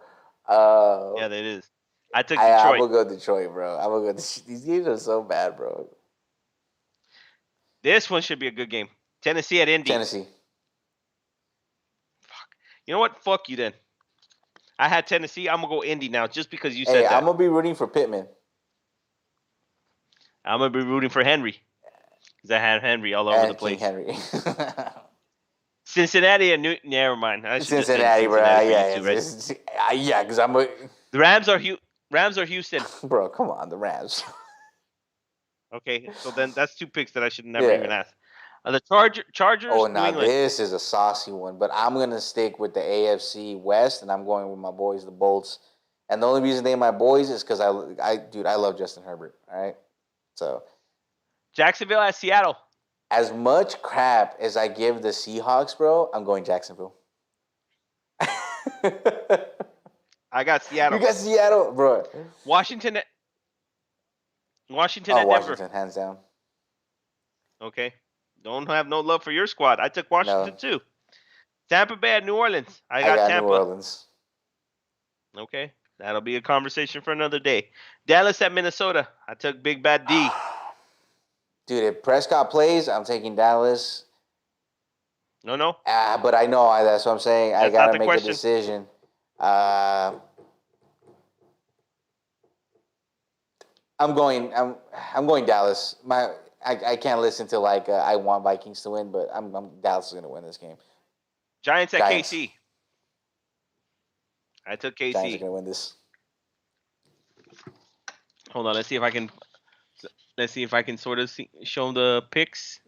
Yeah, that is. I took Detroit. I'm going to go Detroit, bro. I'm going to go. These games are so bad, bro. This one should be a good game. Tennessee at Indy. Tennessee. Fuck. You know what? Fuck you then. I had Tennessee. I'm going to go Indy now just because you said that. I'm going to be rooting for Pittman. I'm going to be rooting for Henry. Because I had Henry all over the place. Henry. Cincinnati and never mind. Cincinnati, bro. Yeah, because I'm a... The Rams are Houston. Bro, come on, the Rams. Okay, so then that's two picks that I should never even ask. The Chargers. Oh, now this is a saucy one, but I'm gonna stick with the AFC West, and I'm going with my boys, the Bolts. And the only reason they my boys is because I love Justin Herbert. All right, so Jacksonville at Seattle. As much crap as I give the Seahawks, bro, I'm going Jacksonville. I got Seattle. You got Seattle, bro. Washington at Denver. Washington, hands down. Okay. Don't have no love for your squad. I took Washington too. Tampa Bay at New Orleans. I got Tampa. New Orleans. Okay. That'll be a conversation for another day. Dallas at Minnesota. I took Big Bad D. Dude, if Prescott plays, I'm taking Dallas. No. But I know that's what I'm saying. I gotta make a decision. I'm going Dallas. I can't listen to I want Vikings to win, but Dallas is gonna win this game. Giants at KC. I took KC. Giants are gonna win this. Hold on, let's see if I can sort of show the picks.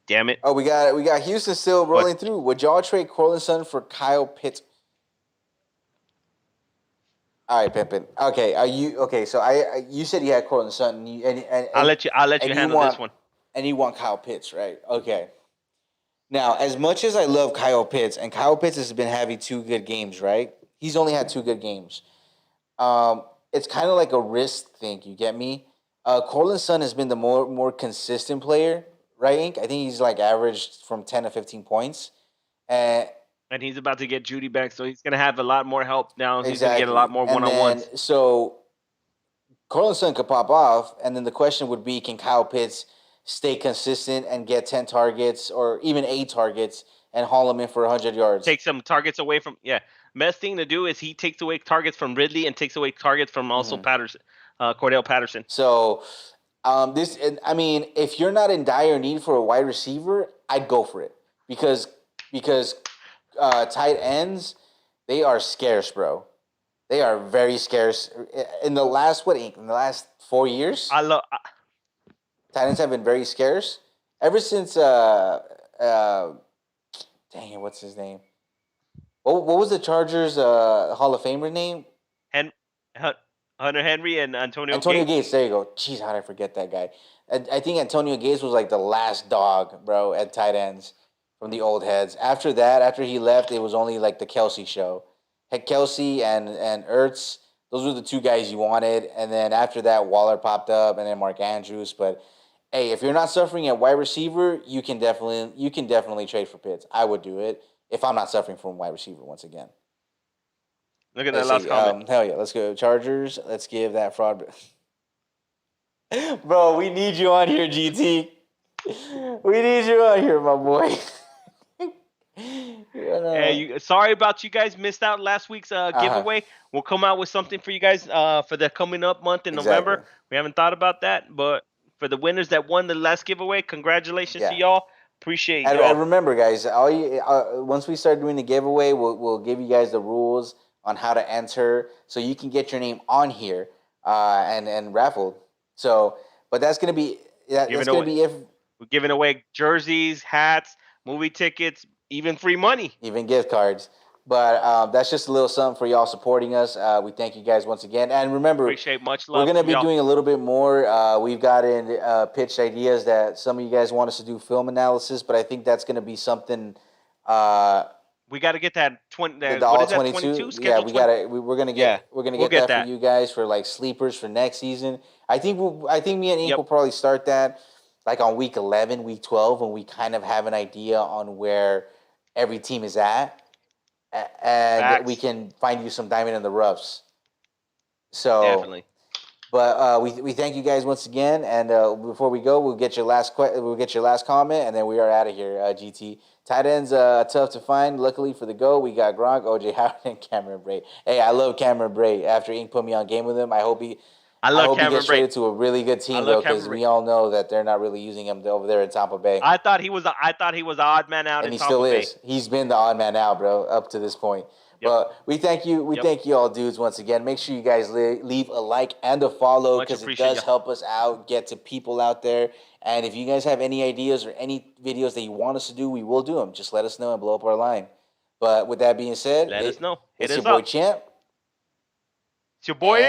Damn it! Oh, we got Houston still rolling through. Would y'all trade Courtland Sutton for Kyle Pitts? All right, Pimpin. Okay, are you okay? So you said you had Courtland Sutton. I'll let you handle this one. And you want Kyle Pitts, right? Okay. Now, as much as I love Kyle Pitts, and Kyle Pitts has been having 2 good games, right? He's only had 2 good games. It's kind of like a risk thing. You get me? Courtland Sutton has been the more consistent player, right, Inc? I think he's averaged from 10 to 15 points. And he's about to get Judy back, so he's going to have a lot more help now. He's going to get a lot more one-on-ones. So Courtland Sutton could pop off, and then the question would be, can Kyle Pitts stay consistent and get 10 targets or even 8 targets and haul him in for 100 yards? Take some targets away from Best thing to do is he takes away targets from Ridley and takes away targets from also Patterson, Cordell Patterson. So if you're not in dire need for a wide receiver, I'd go for it because tight ends, they are scarce, bro. They are very scarce. In the last 4 years, tight ends have been very scarce. Ever since dang it, what's his name? What was the Chargers Hall of Famer name? Hunter Henry and Antonio Gates. There you go. Jeez, how did I forget that guy? I think Antonio Gates was the last dog, bro, at tight ends from the old heads. After that, after he left, it was only the Kelsey show. Had Kelsey and Ertz. Those were the 2 guys you wanted. And then after that, Waller popped up, and then Mark Andrews. But hey, if you're not suffering at wide receiver, you can definitely trade for Pitts. I would do it if I'm not suffering from wide receiver once again. Look at that last comment. Hell yeah, let's go Chargers. Let's give that fraud. Bro, we need you on here, GT. We need you on here, my boy. Hey, sorry about you guys missed out last week's giveaway. We'll come out with something for you guys for the coming up month in November. We haven't thought about that, but for the winners that won the last giveaway, congratulations to y'all. Appreciate y'all. And remember, guys, once we start doing the giveaway, we'll give you guys the rules on how to enter, so you can get your name on here and raffled. So, but that's gonna be if we're giving away jerseys, hats, movie tickets, even free money, even gift cards. But that's just a little something for y'all supporting us. We thank you guys once again. And remember, Appreciate much we're love. going to from be y'all. doing a little bit more. We've gotten pitched ideas that some of you guys want us to do film analysis, but I think that's going to be something. We got to get that 20. The What all is that? 22. 22 Yeah, schedule. we 20? gotta. We're gonna get. We're gonna we'll get get that for you guys for like sleepers for next season. I think. I think me and Ink Yep. will probably start that like on week 11, week 12, when we kind of have an idea on where every team is at, and we Facts. can find you some diamond in the roughs. So Definitely. But we thank you guys once again, and before we go, we'll get your last comment, and then we are out of here. GT tight ends tough to find. Luckily for the go, we got Gronk, OJ Howard, and Cameron Bray. Hey, I love Cameron Bray. After Ink put me on game with him, I hope he gets traded to a really good team though, because we all know that they're not really using him over there in Tampa Bay. I thought he was the odd man out, and in he Tampa still Bay. is. He's been the odd man out, bro, up to this point. Yep. But we thank you. We thank you all, dudes, once again. Make sure you guys leave a like and a follow, because it does help us out, get to people out there. And if you guys have any ideas or any videos that you want us to do, we will do them. Just let us know and blow up our line. But with that being said, let us know. It's your boy Champ. It's your boy.